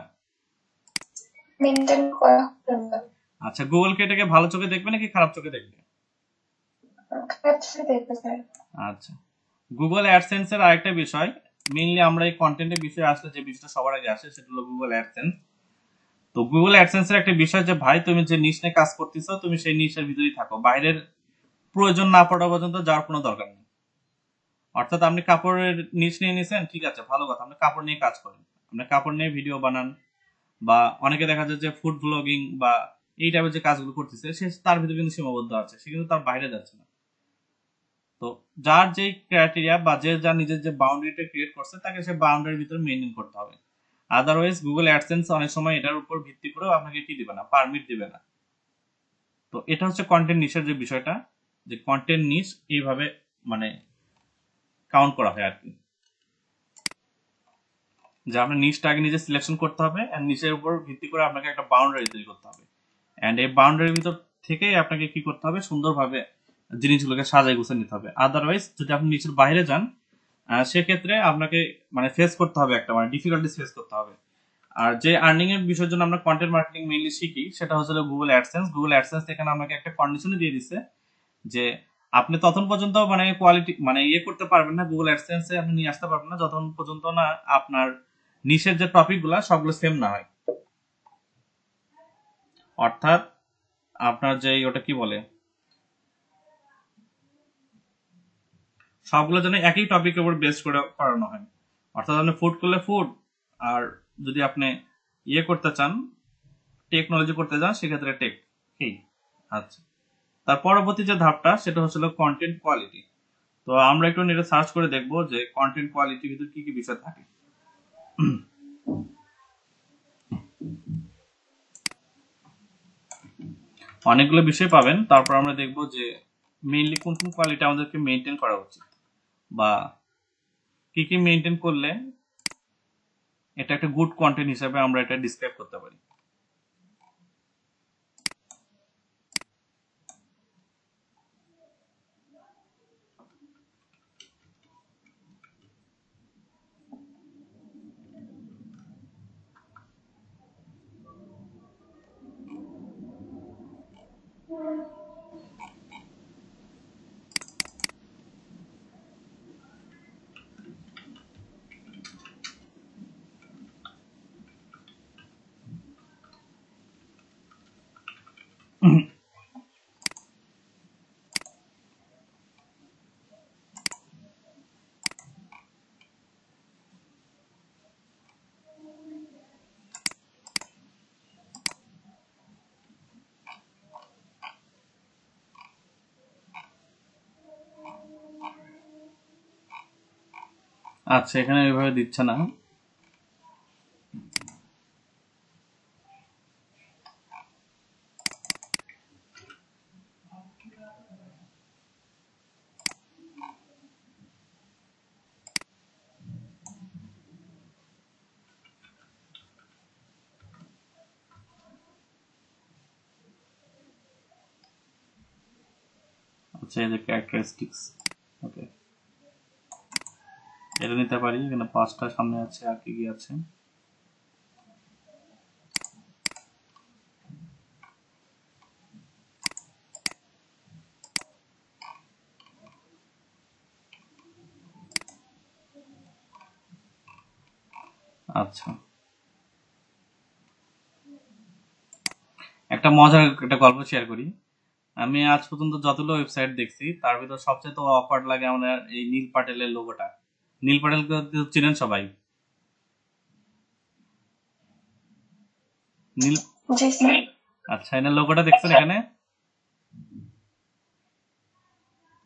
মেনটেন করা হলো না। আচ্ছা, গুগল কি এটাকে ভালো চোখে দেখবে নাকি খারাপ চোখে দেখবে? খারাপ চোখে দেখবে স্যার। আচ্ছা, গুগল অ্যাডসেন্স এর আরেকটা বিষয়, মেইনলি আমরা এই কন্টেন্টের বিষয়ে আসলে যে বিষয়টা সবার আগে আসে সেটা হলো গুগল অ্যাডসেন্স। তো গুগল অ্যাডসেন্স এর একটা বিষয় যে ভাই তুমি যে নিশ নিয়ে কাজ করতেছো তুমি সেই নিশের ভিতরেই থাকো, বাইরের প্রয়োজন না পড়া পর্যন্ত যাওয়ার কোনো দরকার নেই। অর্থাৎ আপনি কাপড়ের নিশ নিয়ে নিছেন, ঠিক আছে, ভালো কথা, আপনি কাপড় নিয়ে কাজ করেন, আপনি কাপড় নিয়ে ভিডিও বানান, বা অনেকে দেখা যায় যে ফুড ব্লগিং বা এই টাইপের যে কাজগুলো করতেছে সে তার ভিতরে কিন্তু সীমাবদ্ধ আছে, সে কিন্তু তার বাইরে যাচ্ছে না। তো যার যে ক্রাইটেরিয়া বা যে যার নিজের যে বাউন্ডারিটা ক্রিয়েট করছে তাকে সে বাউন্ডারির ভিতরে মেনটেন করতে হবে। আদারওয়াইজ গুগল অ্যাডসেন্স অনেক সময় এটার উপর ভিত্তি করেও আপনাকে কি দিবে না, পারমিট দিবে না। তো এটা হচ্ছে কন্টেন্ট নিশের যে বিষয়টা, যে কন্টেন্ট নিশ এইভাবে মানে কাউন্ট করা হয় আর কি, যে আপনার নিশটা আগে নিজে সিলেকশন করতে হবে এন্ড নিশের উপর ভিত্তি করে আপনাকে একটা বাউন্ডারি তৈরি করতে হবে, এন্ড এই বাউন্ডারির ভিতর থেকেই আপনাকে কি করতে হবে, সুন্দরভাবে জিনিসগুলোকে সাজাই গুছিয়ে নিতে হবে। আদারওয়াইজ যদি আপনি নিচের বাইরে যান সেক্ষেত্রে আপনাকে মানে ফেস করতে হবে একটা মানে ডিফিকাল্টিস ফেস করতে হবে। আর যে আর্নিং এর বিষয়ের জন্য আমরা কন্টেন্ট মার্কেটিং মেইনলি শিখি সেটা হচ্ছে গুগল অ্যাডসেন্স। গুগল অ্যাডসেন্স এখানে আমাকে একটা কন্ডিশনে দিয়ে দিচ্ছে যে আপনি তখন পর্যন্ত মানে কোয়ালিটি মানে ইয়ে করতে পারবেন না, গুগল অ্যাডসেন্সে আপনি নিয়ে আসতে পারবেন না যতক্ষণ পর্যন্ত না আপনার নিশের যে টপিক গুলা সবগুলো সেম না হয়। অর্থাৎ আপনার যে ওটা কি বলে সবগুলো যেন একই টপিকের উপর বেস করে করানো হয়। অর্থাৎ আপনি ফুড করলে ফুড, আর যদি আপনি ইয়ে করতে চান টেকনোলজি করতে চান সেক্ষেত্রে টেক এই। আচ্ছা, তার পরবর্তী যে ধাপটা সেটা হচ্ছিল কন্টেন্ট কোয়ালিটি। তো আমরা একটু নেটে সার্চ করে দেখবো যে কন্টেন্ট কোয়ালিটির ভিতরে কি কি বিষয় থাকে। অনেকগুলো বিষয় পাবেন, তারপর আমরা দেখবো যে মেইনলি কোন কোন কোয়ালিটি আমাদেরকে মেনটেন করা উচিত বা কি কি মেনটেন করলে এটা একটা গুড কন্টেন্ট হিসেবে আমরা এটা ডিসক্রাইব করতে পারি। আচ্ছা, এখানে এইভাবে দিচ্ছে না। আচ্ছা, এই যে ক্যারেক্টারিস্টিক্স, ওকে, এটা নিতে পারি। এখানে 5টা সামনে আছে, আর কি কি আছে। আচ্ছা, একটা মজার একটা গল্প শেয়ার করি। আমি আজ পর্যন্ত যতগুলো ওয়েবসাইট দেখছি তার ভিতর সবচেয়ে তো অকওয়ার্ড লাগে আমাদের এই নীল পাটেলের লোগোটা। নীল পাটেলকে তো চিনেন সবাই। নীল, জি স্যার। আচ্ছা, এনার লোগোটা দেখছেন এখানে?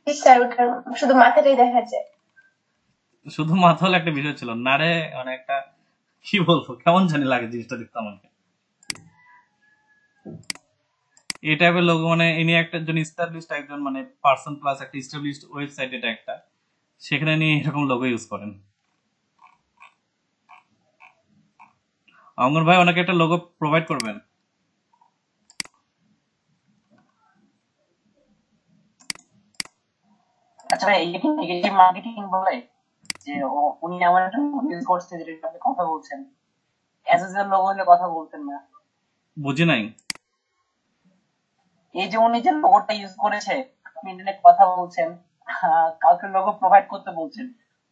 জি স্যার, ওটার শুধু মাথাটাই দেখা যায়। শুধু মাথা হলে একটা বিষয় ছিল না রে, মানে একটা কি বলবো, কেমন জানি লাগে জিনিসটা দেখতে আমাকে। এই টাইপের লোগো মানে ইনি একজন ইস্টাবলিশড একজন মানে পার্সন প্লাস একটা ইস্টাবলিশড ওয়েবসাইট, এটা একটা, সেখানে নিয়ে এরকম লোগো ইউজ করেন। অঙ্গন ভাই ওনাকে একটা লোগো প্রোভাইড করবেন। আচ্ছা ভাই, এই কি নেগেটিভ মার্কেটিং বলে যে উনি এমন একটা ইউজ করছে যেটা আপনি কথা বলছেন, অ্যাজ এ লোগো হলে কথা বলতেন না? বুঝি নাই। এই যে উনি যে লোগোটা ইউজ করেছে, আপনি ইন্টারনেট কথা বলছেন, কাউকে লোগো প্রোভাইড করতে বলছেন,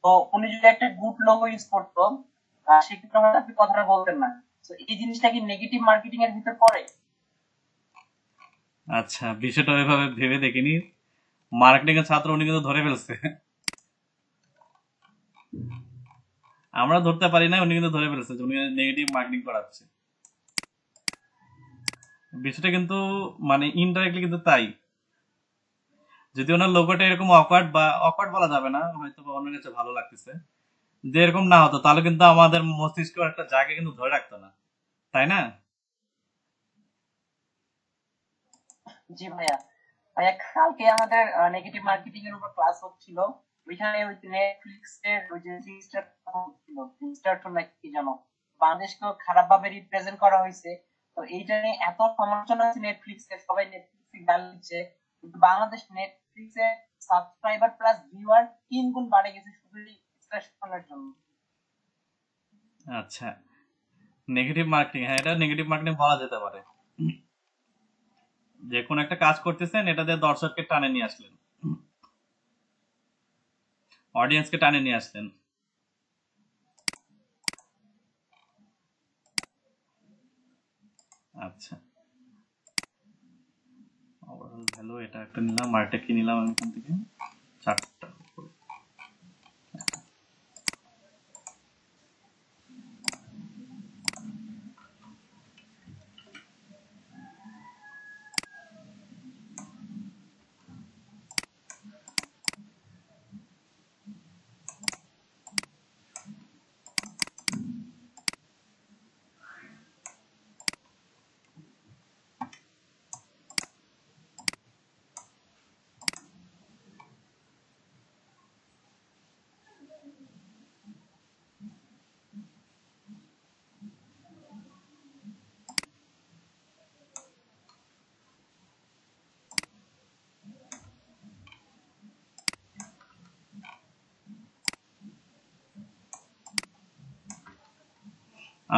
তো উনি যদি একটা গুড লোগো ইউজ করতো সেক্ষেত্রে হয়তো আপনি কথাটা বলতেন না। তো এই জিনিসটা কি নেগেটিভ মার্কেটিং এর ভিতর পড়ে? আচ্ছা, বিষয়টা ওইভাবে ভেবে দেখিনি। মার্কেটিং এর ছাত্র উনি কিন্তু ধরে ফেলছে, আমরা ধরতে পারি না, উনি কিন্তু ধরে ফেলছে যে উনি নেগেটিভ মার্কেটিং করাচ্ছে। বিষয়টা কিন্তু মানে ইনডাইরেক্টলি কিন্তু তাই। যদি ওনার লোগোটা এরকম অকওয়ার্ড বলা যাবে না, হয়তো বা অন্যের কাছে ভালো লাগতেছে, যে এরকম না হতো তাহলে কিন্তু আমাদের মস্তিষ্ক একটা জায়গা কিন্তু ধরে রাখতো না, তাই না? জি ভাইয়া। ভাইয়া কালকে আমাদের নেগেটিভ মার্কেটিং এর উপর ক্লাস হচ্ছিল, ওইখানে ওই নেটফ্লিক্স এর ওই যে সিস্টার ছিল, সিস্টার তো নাকি জানো, বাংলাদেশকে খারাপ ভাবে রিপ্রেজেন্ট করা হয়েছে। তো এইটা নিয়ে এত সমালোচনা হচ্ছে নেটফ্লিক্স এর, সবাই নেটফ্লিক্স এর গাল দিচ্ছে, কিন্তু বাংলাদেশ নেটফ্লিক্স এর সাবস্ক্রাইবার প্লাস ভিউয়ার 3 গুণ বাড়ে গেছে শুধু এক্সট্রাকশনের জন্য। আচ্ছা, নেগেটিভ মার্কেটিং, হ্যাঁ এটা নেগেটিভ মার্কেটিং বলা যেতে পারে। যে কোন একটা কাজ করতেছেন, এটা দিয়ে দর্শককে টানে নিয়ে আসলেন, অডিয়েন্সকে টানে নিয়ে আসলেন। আচ্ছা, ওভারঅল ভ্যালু এটা একটা নিলাম, আর এটা কি নিলাম আমি এখান থেকে, 4টা।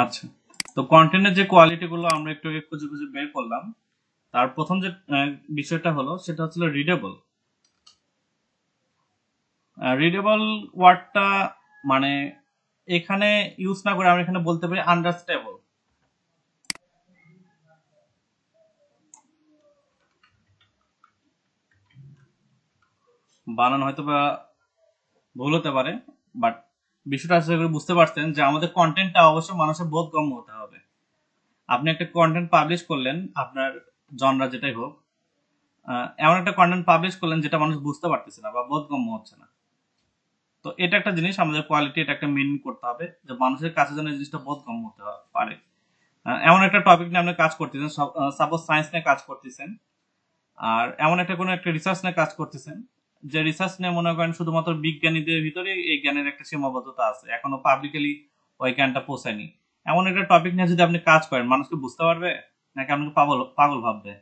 আচ্ছা, তো কন্টেন্টের যে কোয়ালিটি গুলো আমরা একটু খুঁজে খুঁজে বের করলাম, তার প্রথম যে বিষয়টা হলো সেটা হচ্ছিল রিডেবল। রিডেবল ওয়ার্ডটা মানে এখানে ইউজ না করে আমরা এখানে বলতে পারি আন্ডারস্ট্যান্ডেবল। বানান হয়তো বা ভুল হতে পারে, বাট বিষয়টা আশা করি বুঝতে পারছেন যে আমাদের কন্টেন্টটা অবশ্যই মানুষের বোধগম্য হতে হবে। আপনি একটা কন্টেন্ট পাবলিশ করলেন, আপনার জনরা যেটাই হোক, এমন একটা কন্টেন্ট পাবলিশ করলেন যেটা মানুষ বুঝতে পারতেছে না বা বোধগম্য হচ্ছে না, তো এটা একটা জিনিস আমাদের কোয়ালিটি, এটা একটা মেইন করতে হবে যে মানুষের কাছে যেন এই জিনিসটা বোধগম্য হতে পারে। এমন একটা টপিক নিয়ে আপনি কাজ করতেছেন, সাপোজ সায়েন্স নিয়ে কাজ করতেছেন, আর এমন একটা কোনো একটা রিসার্চ নিয়ে কাজ করতেছেন, যে রিসার্চ নিয়ে মনে করেন শুধুমাত্র বিজ্ঞানীদের ভিতরে এই জ্ঞানের একটা সীমাবদ্ধতা আছে, এখনো পাবলিকলি ওই জ্ঞানটা পৌঁছায়নি। এমন একটা টপিক নিয়ে যদি আপনি কাজ করেন, মানুষকে বুঝতে পারবে নাকি আপনাকে পাগল পাগল ভাববে?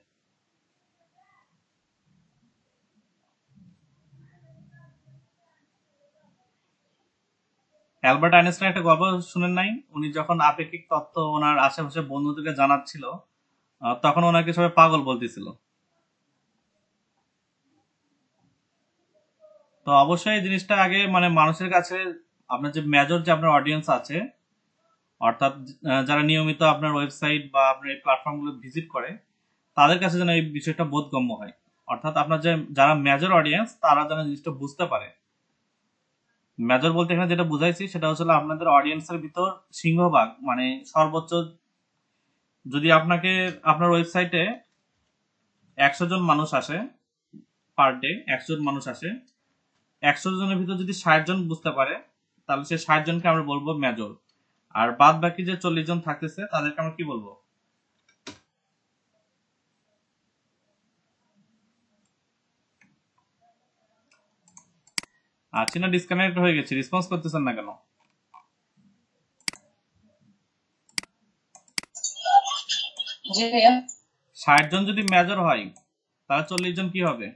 অ্যালবার্ট আইনস্টাইন একটা গল্প শুনেন নাই? উনি যখন আপেক্ষিক তত্ত্ব ওনার আশেপাশে বন্ধুদেরকে জানাচ্ছিল, তখন ওনাকে সবাই পাগল বলতেছিল। তো অবশ্যই এই জিনিসটা আগে মানে মানুষের কাছে, আপনার যে মেজর যে আপনার অডিয়েন্স আছে, অর্থাৎ যারা নিয়মিত আপনার ওয়েবসাইট বা আপনার এই প্ল্যাটফর্মগুলো ভিজিট করে, তাদের কাছে যেন এই বিষয়টা বোধগম্য হয়। অর্থাৎ আপনার যে যারা মেজর অডিয়েন্স, তারা যেন জিনিসটা বুঝতে পারে। মেজর বলতে এখানে যেটা বুঝাইছি সেটা হচ্ছে আপনাদের অডিয়েন্সের ভিতর সিংহভাগ মানে সর্বোচ্চ, যদি আপনাকে আপনার ওয়েবসাইটে 100 জন মানুষ আসে পার ডে, 100 জন মানুষ আসে, 100 জনের ভিতর যদি 60 জন বুঝতে পারে, তাহলে সে 60 জনকে আমরা বলবো মেজর। আর বাদ বাকি যে 40 জন থাকতেছে তাদেরকে আমরা কি বলবো? আছি না, ডিসকানেক্ট হয়ে গেছে, রেসপন্স করতেছেন না কেন? জি ভাইয়া 60 জন যদি মেজর হয় তাহলে 40 জন কি হবে?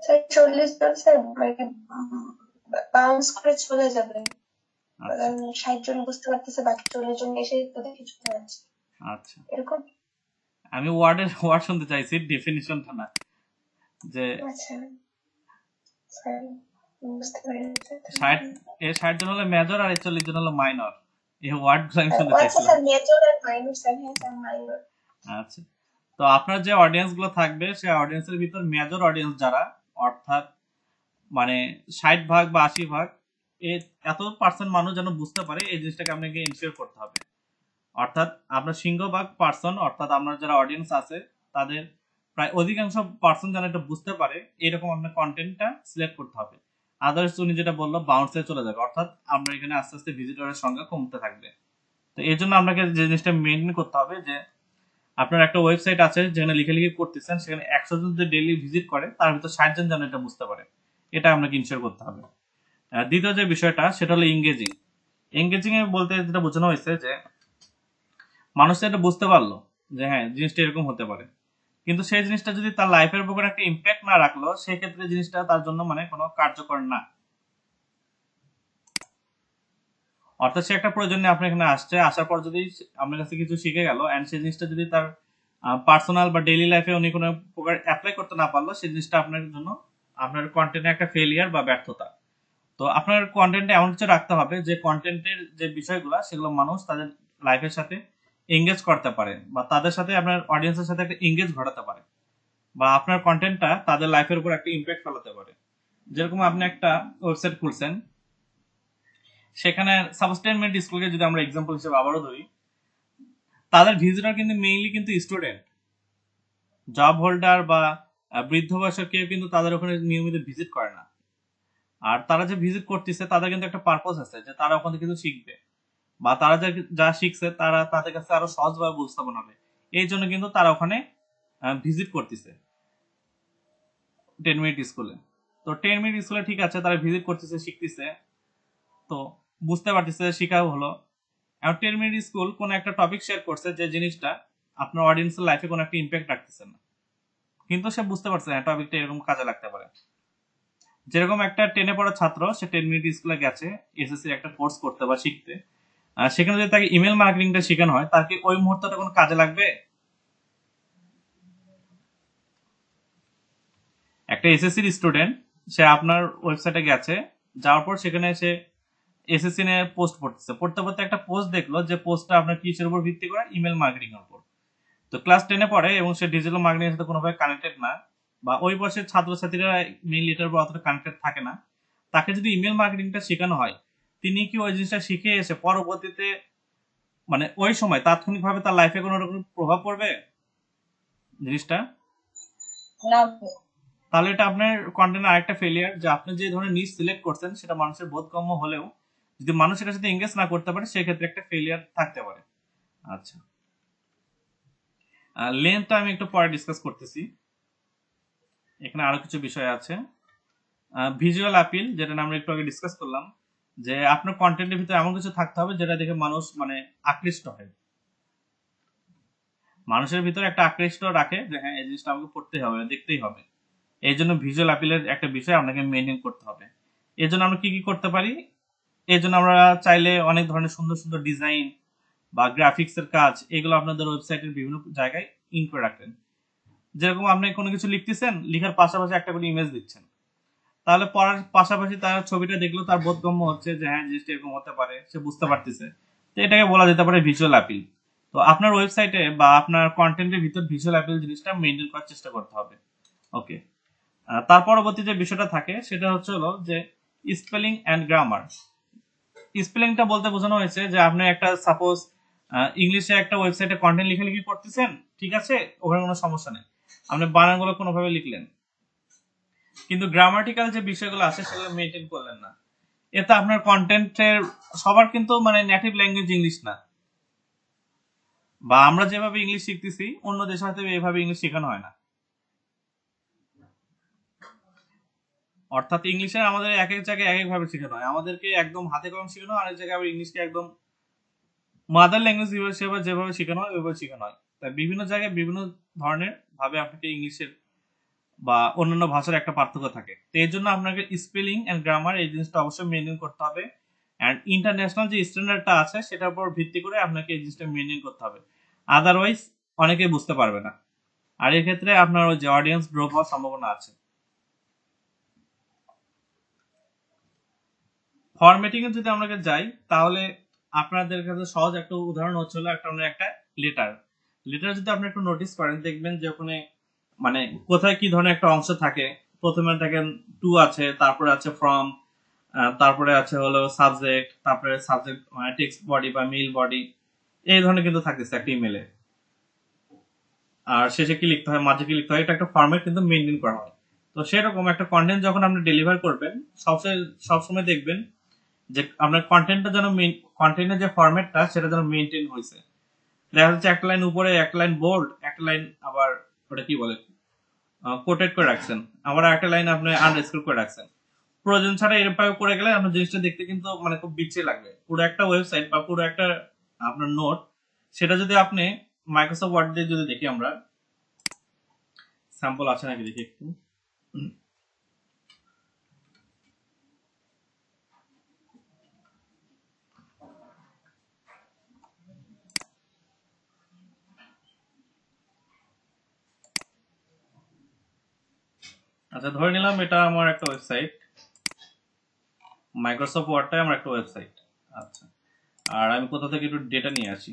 স্যার 40 জন স্যার মানে বাউন্স করে চলে যাবে, আচ্ছা কারণ 60 জন বুঝতে পারতেছে, বাকি 40 জন এসে তো দেখে চলে যাচ্ছে আচ্ছা, এরকম। আমি ওয়ার্ড শুনতে চাইছি, ডেফিনিশনটা না। যে আচ্ছা স্যার বুঝতে পেরেছি। 60 জন হলো মেজর আর 40 জন হলো মাইনর, এই ওয়ার্ড গুলো আমি শুনতে আচ্ছা চাইছিলাম। স্যার মেজর আর মাইনর স্যার, হ্যাঁ স্যার মাইনর। আচ্ছা, তো আপনার যে অডিয়েন্স গুলো থাকবে সেই অডিয়েন্সের ভিতর মেজর অডিয়েন্স যারা, অর্থাৎ মানে 60% বা 80%, এত পার্সেন্ট মানুষ যেন বুঝতে পারে, এই জিনিসটাকে আপনাকে ইনশিওর করতে হবে। অর্থাৎ আপনার সিংহভাগ পার্সন, অর্থাৎ আপনার যারা অডিয়েন্স আছে তাদের প্রায় অধিকাংশ পার্সন যেন এটা বুঝতে পারে, এরকম আপনার কন্টেন্টটা সিলেক্ট করতে হবে। আদার্স উনি যেটা বললো বাউন্সে চলে যাবে, অর্থাৎ আমরা এখানে আস্তে আস্তে ভিজিটরের সংখ্যা কমতে থাকবে। তো এই জন্য আপনাকে যে জিনিসটা মেনটেন করতে হবে যে আপনার একটা ওয়েবসাইট আছে যেখানে লিখালিখি করতেছেন, সেখানে 100 জন যদি ডেইলি ভিজিট করে তার ভিতর 60 জন যেন এটা বুঝতে পারে, এটা আপনাকে ইনশিওর করতে হবে। দ্বিতীয় যে বিষয়টা সেটা হলো এঙ্গেজিং। এঙ্গেজিং এ বলতে যেটা বোঝানো হয়েছে যে মানুষ এটা বুঝতে পারলো যে হ্যাঁ জিনিসটা এরকম হতে পারে, কিন্তু সেই জিনিসটা যদি তার লাইফের উপর একটা ইম্প্যাক্ট না রাখলো, সেক্ষেত্রে জিনিসটা তার জন্য মানে কোনো কার্যকর না। অর্থাৎ সে একটা প্রয়োজন নিয়ে আপনার এখানে আসছে, আসার পর যদি আপনার কাছে কিছু শিখে গেল এন্ড সেই জিনিসটা যদি তার পার্সোনাল বা ডেইলি লাইফে উনি কোনো প্রকার অ্যাপ্লাই করতে না পারলো, সেই জিনিসটা আপনার জন্য আপনার কন্টেন্টে একটা ফেলিয়ার বা ব্যর্থতা। তো আপনার কন্টেন্টে এমন কিছু রাখতে হবে যে কন্টেন্টের যে বিষয়গুলো সেগুলো মানুষ তাদের লাইফের সাথে এঙ্গেজ করতে পারে, বা তাদের সাথে আপনার অডিয়েন্সের সাথে একটা এঙ্গেজ ঘটাতে পারে, বা আপনার কন্টেন্টটা তাদের লাইফের উপর একটা ইম্প্যাক্ট ফেলাতে পারে। যেরকম আপনি একটা ওয়েবসাইট খুলছেন, সেখানে সাবস্টেনমেন্ট স্কুলকে যদি আমরা এক্সাম্পল হিসেবে আবারও ধরি, তাদের ভিজিটর কিন্তু মেইনলি কিন্তু স্টুডেন্ট, জব হোল্ডার বা বৃদ্ধ বয়সের কেউ কিন্তু তাদের ওখানে নিয়মিত ভিজিট করে না। আর তারা যে ভিজিট করতেছে তাদের কিন্তু একটা পারপোজ আছে যে তারা ওখানে কিছু শিখবে, বা তারা যা শিখছে তারা তাদের কাছে আরো সহজভাবে উপস্থাপন হবে, এই জন্য কিন্তু তারা ওখানে ভিজিট করতেছে 10 মিনিট স্কুলে। তো 10 মিনিট স্কুলে ঠিক আছে, তারা ভিজিট করতেছে, শিখতেছে, তো বুঝতে পারতেছে, শিখাও হলো। এখন 10 মিনিট স্কুল কোন একটা টপিক শেয়ার করছে যে জিনিসটা আপনার অডিয়েন্সের লাইফে কোনো একটা ইম্প্যাক্ট রাখতেছে না, কিন্তু সে বুঝতে পারছে না টপিকটা এরকম কাজে লাগতে পারে। যেরকম একটা 10-এ পড়া ছাত্র, সে 10 মিনিট স্কুলে গেছে এসএসসি একটা কোর্স করতে বা শিখতে, সেখানে যদি তাকে ইমেল মার্কেটিংটা শেখানো হয়, তার কি ওই মুহূর্তটা কোনো কাজে লাগবে? একটা এসএসসির স্টুডেন্ট, সে আপনার ওয়েবসাইটে গেছে, যাওয়ার পর সেখানে সে এসএসসি নিয়ে পোস্ট পড়তেছে, পড়তে পড়তে একটা পোস্ট দেখলো যে পোস্টটা আপনার কিসের উপর ভিত্তি করে, ইমেল মার্কেটিং এর উপর। তো ক্লাস 10-এ পড়ে এবং সে ডিজিটাল মার্কেটিং এর সাথে কোনোভাবে কানেক্টেড না, বা ওই বয়সের ছাত্রছাত্রীরা মেইনলি এটার উপর অতটা কানেক্টেড থাকে না, তাকে যদি ইমেল মার্কেটিংটা শেখানো হয়, তিনি কি ওই জিনিসটা শিখে এসে পরবর্তীতে মানে ওই সময় তাৎক্ষণিকভাবে তার লাইফে কোনো রকম প্রভাব পড়বে জিনিসটা? না তাহলে এটা আপনার কন্টেন্টের আরেকটা ফেলিয়ার, যে আপনি যে ধরনের নিশ সিলেক্ট করছেন সেটা মানুষের বোধগম্য হলেও যদি মানুষ এটার সাথে এঙ্গেজ না করতে পারে, সেক্ষেত্রে একটা ফেলিয়ার থাকতে পারে। আচ্ছা, লেন্থটা আমি একটু পরে ডিসকাস করতেছি, এখানে আরো কিছু বিষয় আছে। ভিজুয়াল আপিল, যেটা আমরা একটু আগে ডিসকাস করলাম, যে আপনার কন্টেন্টের ভিতরে এমন কিছু থাকতে হবে যেটা দেখে মানুষ মানে আকৃষ্ট হয়, মানুষের ভিতরে একটা আকৃষ্ট রাখে যে হ্যাঁ এই জিনিসটা আমাকে পড়তেই হবে, দেখতেই হবে। এই জন্য ভিজুয়াল আপিলের একটা বিষয় আপনাকে মেনটেন করতে হবে। এই জন্য আমরা কি কি করতে পারি? এই জন্য আমরা চাইলে অনেক ধরনের সুন্দর সুন্দর ডিজাইন বা গ্রাফিক্স এর কাজ, এগুলো আপনাদের ওয়েবসাইটের বিভিন্ন জায়গায় ইন করে রাখেন। যেরকম আপনি কোনো কিছু লিখতেছেন, লিখার পাশাপাশি একটা করে ইমেজ দিচ্ছেন, তাহলে পড়ার পাশাপাশি তার ছবিটা দেখলেও তার বোধগম্য হচ্ছে যে হ্যাঁ জিনিসটা এরকম হতে পারে, সে বুঝতে পারতেছে। তো এটাকে বলা যেতে পারে ভিজুয়াল আপিল। তো আপনার ওয়েবসাইটে বা আপনার কন্টেন্টের ভিতর ভিজুয়াল আপিল জিনিসটা মেনটেন করার চেষ্টা করতে হবে। ওকে, তার পরবর্তী যে বিষয়টা থাকে সেটা হচ্ছে হলো যে স্পেলিং এন্ড গ্রামার। স্পেলিংটা বলতে বোঝানো হয়েছে যে আপনি একটা সাপোজ ইংলিশে একটা ওয়েবসাইটে কন্টেন্ট লিখালিখি করতেছেন, ঠিক আছে, ওখানে কোনো সমস্যা নেই, আপনি বানানগুলো কোনোভাবে লিখলেন, কিন্তু গ্রামাটিক্যাল যে বিষয়গুলো আছে সেগুলো মেনটেন করলেন না, এতে আপনার কন্টেন্টের সবার কিন্তু মানে নেটিভ ল্যাঙ্গুয়েজ ইংলিশ না, বা আমরা যেভাবে ইংলিশ শিখতেছি অন্য দেশে হয়তো এভাবে ইংলিশ শেখানো হয় না। অর্থাৎ ইংলিশে আমাদের এক এক জায়গায় এক এক ভাবে শেখানো হয়, আমাদেরকে একদম হাতে কলম শেখানো হয়, আরেক জায়গায় আবার ইংলিশকে একদম মাদার ল্যাঙ্গুয়েজ হিসেবে যেভাবে শেখানো হয় ওইভাবে শেখানো হয়। তাই বিভিন্ন জায়গায় বিভিন্ন ধরনের ভাবে আপনাকে ইংলিশের বা অন্যান্য ভাষার একটা পার্থক্য থাকে। তো এই জন্য আপনাকে স্পেলিং এন্ড গ্রামার এই জিনিসটা অবশ্যই মেনটেন করতে হবে, এন্ড ইন্টারন্যাশনাল যে স্ট্যান্ডার্ডটা আছে সেটার উপর ভিত্তি করে আপনাকে এই জিনিসটা মেনটেন করতে হবে, আদারওয়াইজ অনেকেই বুঝতে পারবে না, আর এক্ষেত্রে আপনার ওই যে অডিয়েন্স ড্রপ হওয়ার সম্ভাবনা আছে। ফরম্যাটিং এ যদি আমরা যাই তাহলে আপনাদের কাছে সহজ একটা উদাহরণ হচ্ছে হলো একটা লেটার যদি আপনি একটু নোটিস করেন দেখবেন যে ওখানে মানে কোথায় কি ধরনের একটা অংশ থাকে। প্রথমে দেখেন টু আছে, তারপরে আছে ফ্রম, তারপরে আছে হলো সাবজেক্ট, তারপরে সাবজেক্ট মানে টেক্সট বডি বা মেইল বডি, এই ধরনের কিন্তু থাকতেছে একটা ইমেলে। আর শেষে কি লিখতে হয়, মাঝে কি লিখতে হয়, এটা একটা ফরম্যাট কিন্তু মেনটেন করা হয়। তো সেরকম একটা কন্টেন্ট যখন আপনি ডেলিভার করবেন সবসময় দেখবেন যে আপনার কন্টেন্টটা যেন কন্টেন্টের যে ফরম্যাটটা সেটা যেন মেনটেন হয়েছে। দেখা যাচ্ছে একটা লাইন উপরে, একটা লাইন বোল্ড, একটা লাইন আবার ওটা কি বলে কোটেড করে রাখছেন, আবার একটা লাইন আপনি আন্ডারস্কোর করে রাখছেন। প্রয়োজন ছাড়া এরকম করে গেলে আপনার জিনিসটা দেখতে কিন্তু মানে খুব বিচ্ছিরি লাগবে। পুরো একটা ওয়েবসাইট বা পুরো একটা আপনার নোট, সেটা যদি আপনি মাইক্রোসফট ওয়ার্ড দিয়ে যদি দেখি, আমরা স্যাম্পল আছে নাকি দেখি একটু। আচ্ছা ধরে নিলাম এটা আমার একটা ওয়েবসাইট, মাইক্রোসফট ওয়ার্ডটাই আমার একটা ওয়েবসাইট। আচ্ছা, আর আমি কোথা থেকে একটু ডেটা নিয়ে আসি।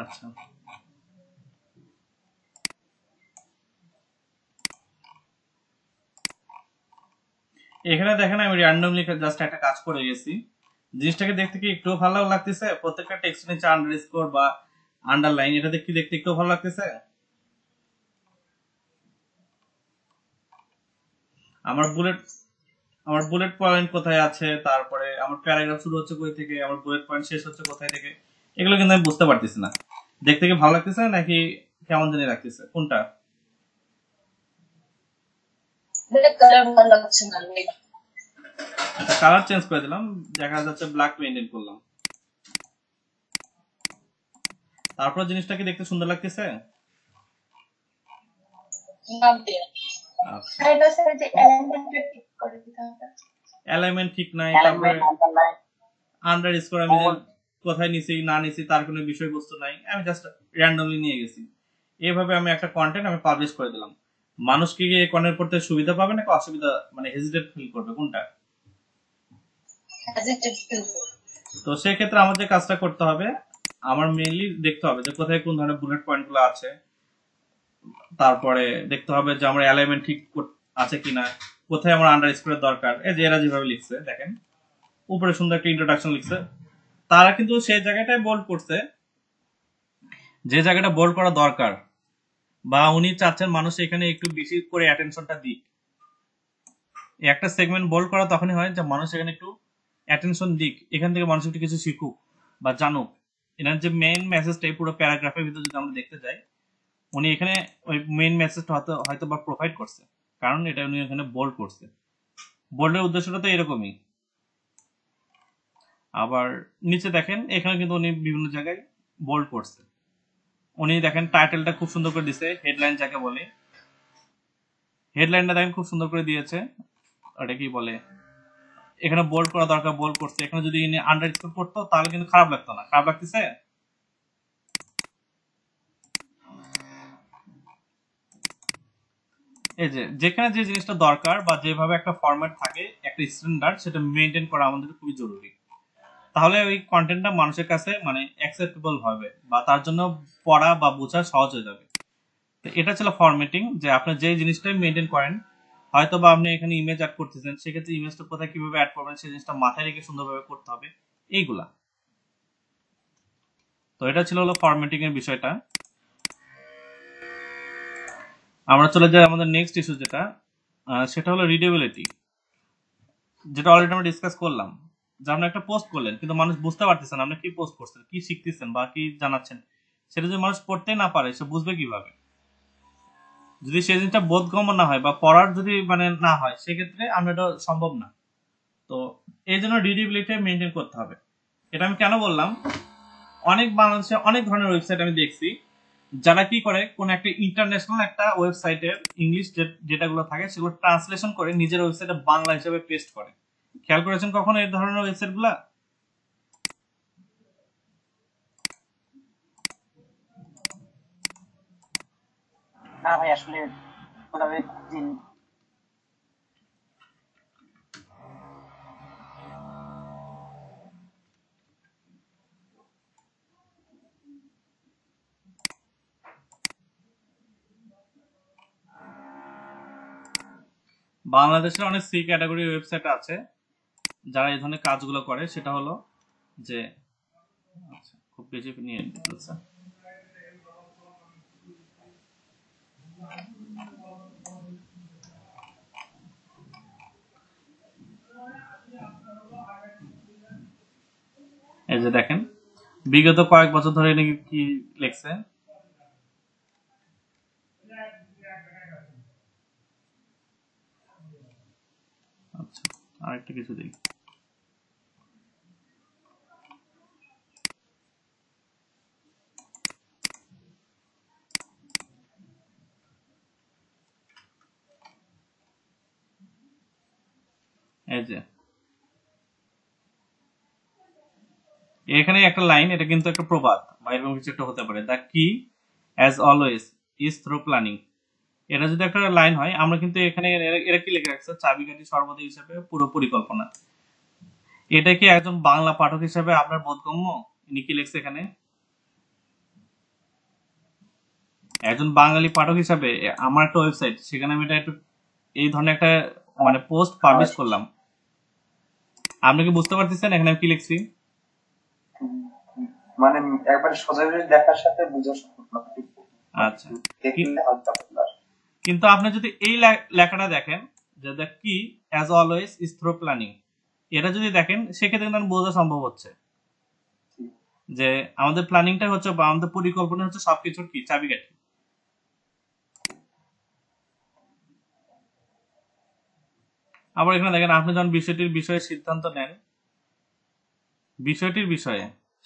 আচ্ছা, এখানে দেখেন আমি র্যান্ডমলি জাস্ট একটা কাজ করে গেছি। জিনিসটাকে দেখতে কি একটু ভালো লাগতেছে? প্রত্যেকটা টেক্সট নিচে আন্ডারস্কোর বা আন্ডারলাইন, এটা দেখতে একটু ভালো লাগতেছে? আমার বুলেট পয়েন্ট কোথায় আছে, তারপরে আমার প্যারাগ্রাফ শুরু হচ্ছে কোথা থেকে, আমার বুলেট পয়েন্ট শেষ হচ্ছে কোথায় থেকে, এগুলো কিন্তু আমি বুঝতে পারতেছি না। দেখতে কি ভালো লাগতেছে নাকি কেমন জানি লাগতেছে, কোনটা? আচ্ছা, কালার চেঞ্জ করে দিলাম, দেখা যাচ্ছে ব্ল্যাক মেইনটেইন করলাম। তারপর জিনিসটা কি দেখতে সুন্দর লাগতেছে? আচ্ছা, অ্যালাইনমেন্ট ঠিক নাই, তারপরে আন্ডারস্কোর আমি যে কোথায় নিছি না নিছি তার কোনো বিষয়বস্তু নাই, আমি জাস্ট র্যান্ডমলি নিয়ে গেছি। এইভাবে আমি একটা কন্টেন্ট আমি পাবলিশ করে দিলাম। মানুষ কি এই কন্টেন্ট পড়তে সুবিধা পাবে নাকি অসুবিধা, মানে হেজিটেট ফিল করবে, কোনটা? তো সেই ক্ষেত্রে আমার যে কাজটা করতে হবে, আমার মেইনলি দেখতে হবে যে কোথায় কোন ধরনের বুলেট পয়েন্ট গুলো আছে, তারপরে দেখতে হবে যে আমার অ্যালাইনমেন্ট ঠিক আছে কিনা, কোথায় আমার আন্ডারস্কোরের দরকার। এই যে এরা যেভাবে লিখছে দেখেন, উপরে সুন্দর একটা ইন্ট্রোডাকশন লিখছে, তারা কিন্তু সেই জায়গাটায় বোল্ড করছে যে জায়গাটা বোল্ড করা দরকার, বা উনি চাচ্ছেন মানুষ এখানে একটু বেশি করে অ্যাটেনশনটা দিক। একটা সেগমেন্ট বোল্ড করা তখনই হয় যে মানুষ এখানে একটু অ্যাটেনশন দিক, এখান থেকে মানুষ একটু কিছু শিখুক বা জানুক। এনার যে মেইন মেসেজটা পুরো প্যারাগ্রাফের ভিতরে যদি আমরা দেখতে যাই, উনি এখানে ওই মেইন মেসেজটা হয়তো বা প্রোভাইড করছে, কারণ এটা উনি এখানে বোল্ড করছে। বোল্ডের উদ্দেশ্যটা তো এরকমই। আবার নিচে দেখেন এখানে কিন্তু উনি বিভিন্ন জায়গায় বোল্ড করছে। উনি দেখেন টাইটেলটা খুব সুন্দর করে দিয়েছে, হেডলাইন যাকে বলে, হেডলাইনটা দেখেন খুব সুন্দর করে দিয়েছে। ওটা কি বলে, এখানে বোল্ড করা দরকার, বোল্ড করছে। এখানে যদি ইনি আন্ডারস্কোর করতো তাহলে কিন্তু খারাপ লাগতো না। খারাপ লাগতেছে? এই যে যেখানে যে জিনিসটা দরকার বা যেভাবে একটা ফরম্যাট থাকে, একটা স্ট্যান্ডার্ড, সেটা মেনটেন করা আমাদের খুবই জরুরি। তাহলে ওই কন্টেন্টটা মানুষের কাছে মানে অ্যাকসেপ্টেবল হবে বা তার জন্য পড়া বা বোঝা সহজ হয়ে যাবে। তো এটা ছিল ফরম্যাটিং, যে আপনি যে জিনিসটাই মেনটেন করেন, হয়তো বা আপনি এখানে ইমেজ অ্যাড করতেছেন, সেক্ষেত্রে ইমেজটা কোথায় কিভাবে অ্যাড করবেন সেই জিনিসটা মাথায় রেখে সুন্দরভাবে করতে হবে, এইগুলা। তো এটা ছিল হলো ফরম্যাটিং এর বিষয়টা। আমরা চলে যাই আমাদের নেক্সট ইস্যু যেটা, সেটা হলো রিডেবিলিটি, যেটা অলরেডি আমরা ডিসকাস করলাম। যে আপনি একটা পোস্ট করলেন কিন্তু মানুষ বুঝতে পারতেছেন আপনি কি পোস্ট করছেন, কি শিখতেছেন বা কি জানাচ্ছেন, সেটা যদি মানুষ পড়তে না পারে সে বুঝবে কিভাবে? যদি সেই জিনিসটা বোধগম্য না হয় বা পড়ার যদি মানে না হয়, সেক্ষেত্রে আমরা এটা সম্ভব না। তো এই জন্য রিডেবিলিটি মেনটেন করতে হবে। এটা আমি কেন বললাম, অনেক বাংলাদেশে অনেক ধরনের ওয়েবসাইট আমি দেখছি যারা কি করে, কোন একটা ইন্টারন্যাশনাল একটা ওয়েবসাইটের ইংলিশ যেটাগুলো থাকে সেগুলো ট্রান্সলেশন করে নিজের ওয়েবসাইটে বাংলা হিসেবে পেস্ট করে। খেয়াল করেছেন কখনো এই ধরনের ওয়েবসাইট গুলা? না ভাই, আসলে ওভাবে খুঁজিনি। বাংলাদেশের অনেক সি ক্যাটাগরি ওয়েবসাইট আছে যারা এই ধরনের কাজগুলো করে। সেটা হলো যে, আচ্ছা খুব বেশি নিয়ে ফেলছে। এই যে দেখেন বিগত কয়েক বছর ধরে নাকি কি লেখছে। আচ্ছা আরেকটা কিছু দিই। এই যে এখানে একটা লাইন, এটা কিন্তু একটা প্রবাদ বা এরকম কিছু একটা হতে পারে। দ্য কি as always is through planning. এটা যদি একটা লাইন হয়, আমরা কিন্তু এখানে এরা কি লিখে রাখছে, চাবিকাঠি সর্বদা হিসেবে পুরো পরিকল্পনা। এটা কি একজন বাংলা পাঠক হিসেবে আপনার বোধগম্য? ইনি কি লিখছে এখানে? একজন বাঙালি পাঠক হিসাবে আমার একটা ওয়েবসাইট, সেখানে আমি এটা একটু এই ধরনের একটা মানে পোস্ট পাবলিশ করলাম, আপনি কি বুঝতে পারতেছেন এখানে আমি কি লিখছি? মানে একবারে সোজাসুজি দেখার সাথে বোঝা সম্ভব না, আচ্ছা, দেখলে হালকা পাতলা। কিন্তু আপনি যদি এই লেখাটা দেখেন, যে দ্য কি as always is through planning, এটা যদি দেখেন সেক্ষেত্রে কিন্তু বোঝা সম্ভব হচ্ছে যে আমাদের প্ল্যানিংটা হচ্ছে বা আমাদের পরিকল্পনা হচ্ছে সবকিছুর কি চাবিকাঠি। আবার এখানে দেখেন আপনি যখন বিষয়টির বিষয়ে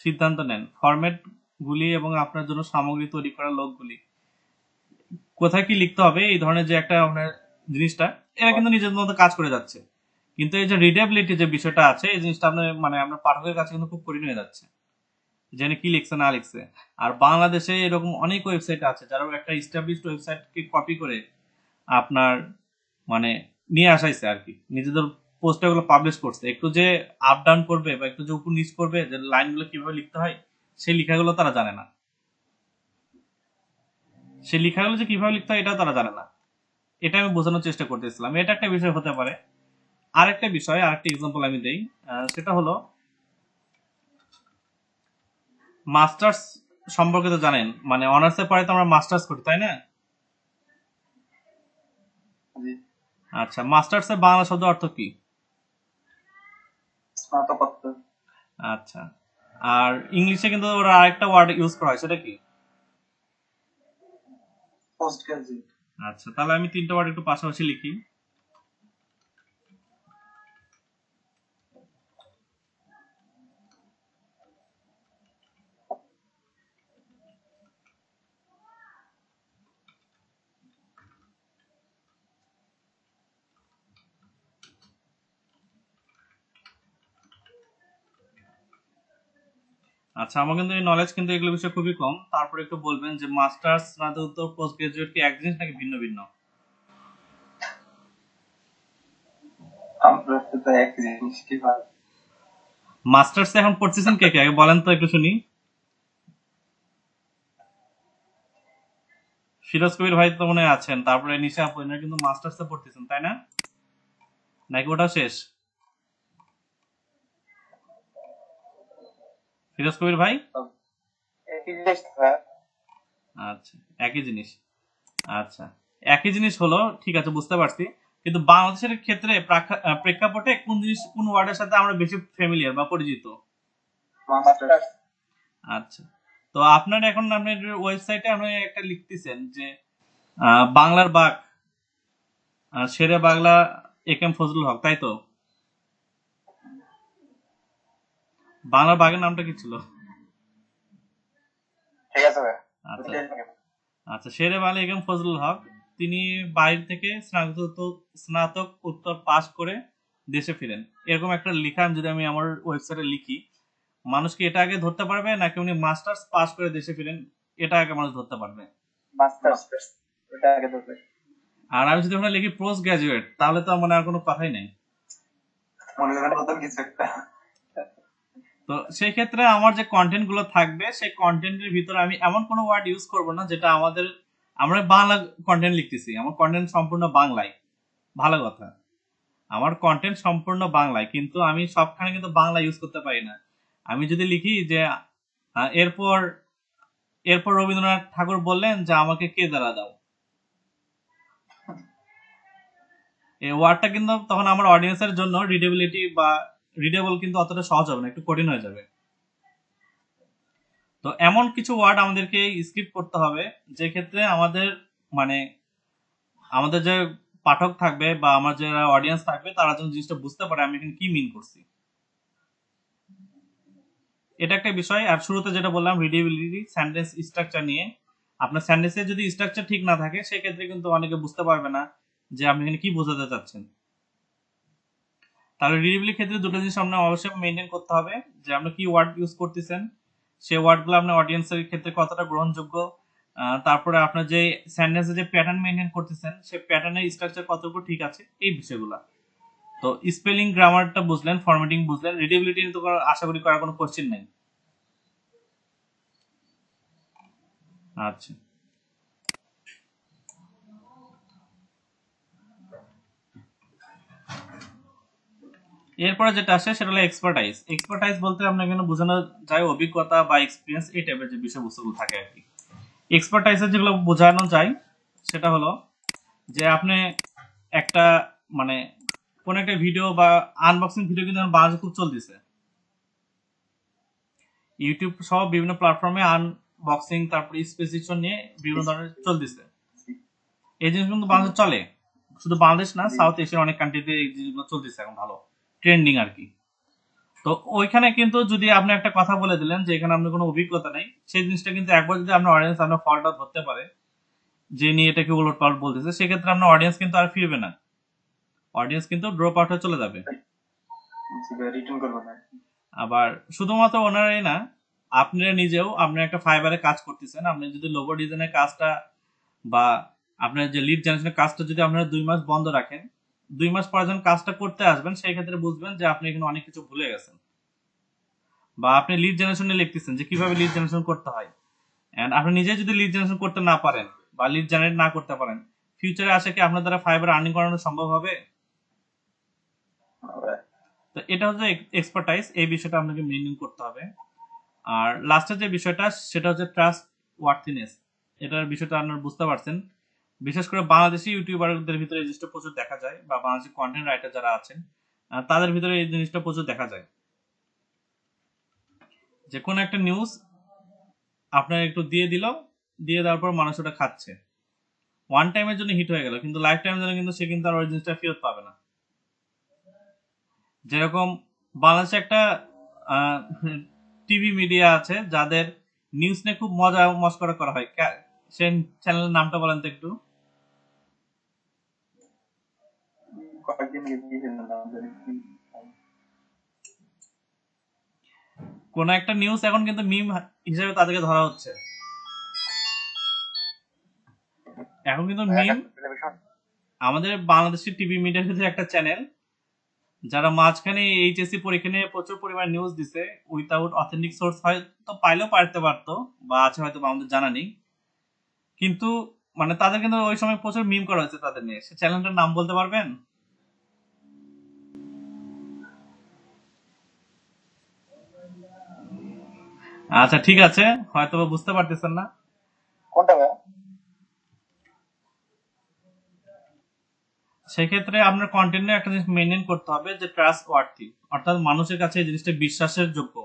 সিদ্ধান্ত নেন, ফরম্যাট গুলি এবং আপনার জন্য সামগ্রী তৈরি করা লোকগুলি কোথায় কি লিখতে হবে, এই ধরনের যে একটা আপনার জিনিসটা, এরা কিন্তু নিজের মতো কাজ করে যাচ্ছে। কিন্তু এই যে রিডেবিলিটি যে বিষয়টা আছে, এই জিনিসটা আপনার মানে আপনার পাঠকের কাছে কিন্তু খুব কঠিন হয়ে যাচ্ছে, জেনে কি লিখছে না লিখছে। আর বাংলাদেশে এরকম অনেক ওয়েবসাইট আছে যারা একটা এস্টাবলিশড ওয়েবসাইটকে কপি করে আপনার মানে নিয়ে আসাইছে আর কি, নিজেদের পোস্টে ওগুলো পাবলিশ করছে। একটু যে আপ ডাউন করবে বা একটু যে উপর নিচ করবে, যে লাইনগুলো কিভাবে লিখতে হয়, সেই লেখাগুলো তারা জানে না। সেই লেখাগুলো যে কিভাবে লিখতে হয় এটাও তারা জানে না। এটা আমি বোঝানোর চেষ্টা করতেছিলাম, এটা একটা বিষয় হতে পারে। আরেকটা বিষয়, আরেকটা এক্সাম্পল আমি দেই, সেটা হলো মাস্টার্স সম্পর্কে তো জানেন, মানে অনার্সের পরে তো আমরা মাস্টার্স করি, তাই না? আচ্ছা, মাস্টার্স এর বাংলা শব্দ অর্থ কি? স্নাতকোত্তর। আচ্ছা, আর ইংলিশে কিন্তু ওরা আরেকটা ওয়ার্ড ইউজ করা হয়, সেটা কি? Post graduate. আচ্ছা, তাহলে আমি তিনটা ওয়ার্ড একটু পাশাপাশি লিখি। আচ্ছা, আমার কিন্তু এই নলেজ কিন্তু এগুলো বিষয়ে খুবই কম। তারপরে একটু বলবেন যে মাস্টার্স, স্নাতকোত্তর, পোস্ট গ্রাজুয়েট কি এক জিনিস নাকি ভিন্ন ভিন্ন? আমরা তো এক জিনিস কি হয়। মাস্টার্স এখন পড়তেছেন কে কে আগে বলেন তো একটু শুনি। ফিরোজ কবির ভাই তো মনে হয় আছেন, তারপরে নিশা আপু, এনারা কিন্তু মাস্টার্সে পড়তেছেন তাই না? নাকি ওটা শেষ? ফিরোজ কবির ভাই? একই জিনিস হয়। আচ্ছা, একই জিনিস। আচ্ছা, একই জিনিস হলো, ঠিক আছে, বুঝতে পারছি। কিন্তু বাংলাদেশের ক্ষেত্রে প্রেক্ষাপটে কোন জিনিস, কোন ওয়ার্ডের সাথে আমরা বেশি ফ্যামিলিয়ার বা পরিচিত? মাস্টার্স। আচ্ছা, তো আপনার এখন আপনার ওয়েবসাইটে আপনি একটা লিখতেছেন যে বাংলার বাঘ, শেরে বাংলা একে এম ফজলুল হক, তাই তো? বাংলার বাঘের নামটা কি ছিল? ঠিক আছে ভাই। আচ্ছা আচ্ছা, শেরে বাংলা একে এম ফজলুল হক, তিনি বাইরে থেকে স্নাতক উত্তর পাস করে দেশে ফিরেন, এরকম একটা লেখা যদি আমি আমার ওয়েবসাইটে লিখি, মানুষ কি এটা আগে ধরতে পারবে নাকি উনি মাস্টার্স পাস করে দেশে ফিরেন এটা আগে মানুষ ধরতে পারবে? মাস্টার্স এটা আগে ধরবে। আর আমি যদি ওখানে লিখি পোস্ট গ্রাজুয়েট, তাহলে তো মানে আর কোনো কথাই নেই। মনে করেন নতুন কিছু একটা। তো সেই ক্ষেত্রে আমার যে কন্টেন্ট গুলো থাকবে, সেই কন্টেন্টের ভিতরে আমি এমন কোনো ওয়ার্ড ইউজ করব না যেটা আমরা বাংলা কন্টেন্ট লিখতেছি, আমার কন্টেন্ট সম্পূর্ণ বাংলায়। ভালো কথা, আমার কন্টেন্ট সম্পূর্ণ বাংলায়, কিন্তু আমি সবখানে কিন্তু বাংলা ইউজ করতে পারি না। আমি যদি লিখি যে এরপর এরপর রবীন্দ্রনাথ ঠাকুর বললেন যে আমাকে কে দ্বারা দাও, এই ওয়ার্ডটা কিন্তু তখন আমার অডিয়েন্সের জন্য রিডেবিলিটি বা রিডেবল কিন্তু অতটা সহজ হবে না, একটু কঠিন হয়ে যাবে। তো এমন কিছু ওয়ার্ড আমাদেরকে স্কিপ করতে হবে, যে ক্ষেত্রে মানে আমাদের যে পাঠক থাকবে বা আমার যারা অডিয়েন্স থাকবে তারা যেন জিনিসটা বুঝতে পারে আমি এখানে কি মিন করছি। এটা একটা বিষয়। আর শুরুতে যেটা বললাম রিডেবিলিটি, সেন্টেন্স স্ট্রাকচার নিয়ে, আপনার সেন্টেন্সের যদি স্ট্রাকচার ঠিক না থাকে সেক্ষেত্রে কিন্তু অনেকে বুঝতে পারবে না যে আপনি এখানে কি বোঝাতে চাচ্ছেন। তাহলে রিডেবিলিটির ক্ষেত্রে দুটো জিনিস আপনার অবশ্যই মেনটেন করতে হবে, যে আপনি কি ওয়ার্ড ইউজ করতেছেন, সেই ওয়ার্ডগুলো আপনার অডিয়েন্সের ক্ষেত্রে কতটা গ্রহণযোগ্য, তারপরে আপনার যে সেন্টেন্সে যে প্যাটার্ন মেনটেন করতেছেন সেই প্যাটার্নের স্ট্রাকচার কতটুকু ঠিক আছে, এই বিষয়গুলো। তো স্পেলিং গ্রামারটা বুঝলেন, ফরম্যাটিং বুঝলেন, রিডেবিলিটি তো আশা করি করার কোনো কোশ্চেন নাই। আচ্ছা, এরপরে যেটা আসে সেটা হলো এক্সপার্টাইজ। এক্সপার্টাইজ বলতে আমরা এখানে বোঝানো যায় অভিজ্ঞতা বা এক্সপিরিয়েন্স, এই টাইপের যে বিষয়বস্তুগুলো থাকে আর কি। এক্সপার্টাইজের যেগুলো বোঝানো যায় সেটা হলো যে আপনি একটা মানে কোন একটা ভিডিও বা আনবক্সিং ভিডিও কিন্তু বাংলাদেশে খুব চলতেছে, ইউটিউব সহ বিভিন্ন প্ল্যাটফর্মে আনবক্সিং তারপরে স্পেসিফিকেশন নিয়ে বিভিন্ন ধরনের চলতেছে। এই জিনিস কিন্তু বাংলাদেশে চলে, শুধু বাংলাদেশ না, সাউথ এশিয়ার অনেক কান্ট্রিতে এই জিনিসগুলো চলতেছে এখন, ভালো ট্রেন্ডিং আর কি। তো ওইখানে কিন্তু যদি আপনি একটা কথা বলে দিলেন যে এখানে আপনার কোনো অভিজ্ঞতা নেই, সেই জিনিসটা কিন্তু একবার যদি আপনার অডিয়েন্স আপনার ফলটা ধরতে পারে যে নিয়ে এটাকে উলট পালট বলতেছে, সেক্ষেত্রে আপনার অডিয়েন্স কিন্তু আর ফিরবে না, অডিয়েন্স কিন্তু ড্রপ আউট হয়ে চলে যাবে। রিটার্ন করবো না। আবার শুধুমাত্র ওনারাই না, আপনারা নিজেও আপনার একটা ফাইবারে কাজ করতেছেন, আপনি যদি লোগো ডিজাইনের কাজটা বা আপনার যে লিড জেনারেশনের কাজটা যদি আপনারা 2 মাস বন্ধ রাখেন, 2 মাস পরে যখন কাজটা করতে আসবেন সেই ক্ষেত্রে বুঝবেন যে আপনি এখানে অনেক কিছু ভুলে গেছেন। বা আপনি লিড জেনারেশনে লিখতেছেন যে কিভাবে লিড জেনারেশন করতে হয়, এন্ড আপনি নিজে যদি লিড জেনারেশন করতে না পারেন বা লিড জেনারেট না করতে পারেন, ফিউচারে আসে কি আপনার দ্বারা ফাইবার আর্নিং করানো সম্ভব হবে? তো এটা হচ্ছে এক্সপার্টাইজ, এই বিষয়টা আপনাকে মেনটেন করতে হবে। আর লাস্টের যে বিষয়টা সেটা হচ্ছে ট্রাস্ট ওয়ার্থিনেস, এটার বিষয়টা আপনারা বুঝতে পারছেন। বিশেষ করে বাংলাদেশি ইউটিউবারদের ভিতরে এই জিনিসটা প্রচুর দেখা যায়, বা বাংলাদেশি কন্টেন্ট রাইটার যারা আছেন তাদের ভিতরে এই জিনিসটা প্রচুর দেখা যায়, যে কোনো একটা নিউজ আপনার একটু দিয়ে দিল, দিয়ে দেওয়ার পর মানুষ ওটা খাচ্ছে, ওয়ান টাইমের জন্য হিট হয়ে গেল, কিন্তু লাইফ টাইমের জন্য কিন্তু সে কিন্তু আর ওই জিনিসটা ফেরত পাবে না। যেরকম বাংলাদেশে একটা টিভি মিডিয়া আছে যাদের নিউজ নিয়ে খুব মজা মস্করা করা হয়, সে চ্যানেলের নামটা বলেন তো একটু। কয়েকদিন কোন একটা নিউজ এখন কিন্তু মিম হিসেবে তাদেরকে ধরা হচ্ছে। এখন কিন্তু মিম টেলিভিশন আমাদের বাংলাদেশের টিভি মিডিয়ার ভিতরে একটা চ্যানেল যারা মাঝখানে এইচএসসি পরীক্ষা নিয়ে প্রচুর পরিমাণ নিউজ দিছে উইথাউট অথেন্টিক সোর্স, হয়তো পাইলেও পারতে পারতো বা আছে হয়তো আমাদের জানা নেই, কিন্তু মানে তাদের কিন্তু ওই সময় প্রচুর মিম করা হয়েছে তাদের নিয়ে। সে চ্যানেলটার নাম বলতে পারবেন? আচ্ছা ঠিক আছে, হয়তো বা বুঝতে পারতেছেন না। কোনটা ভাই? সেক্ষেত্রে আপনার কন্টেন্টে একটা জিনিস মেনটেন করতে হবে যে ট্রাস্ট ওয়ার্থি, অর্থাৎ মানুষের কাছে এই জিনিসটা বিশ্বাসের যোগ্য।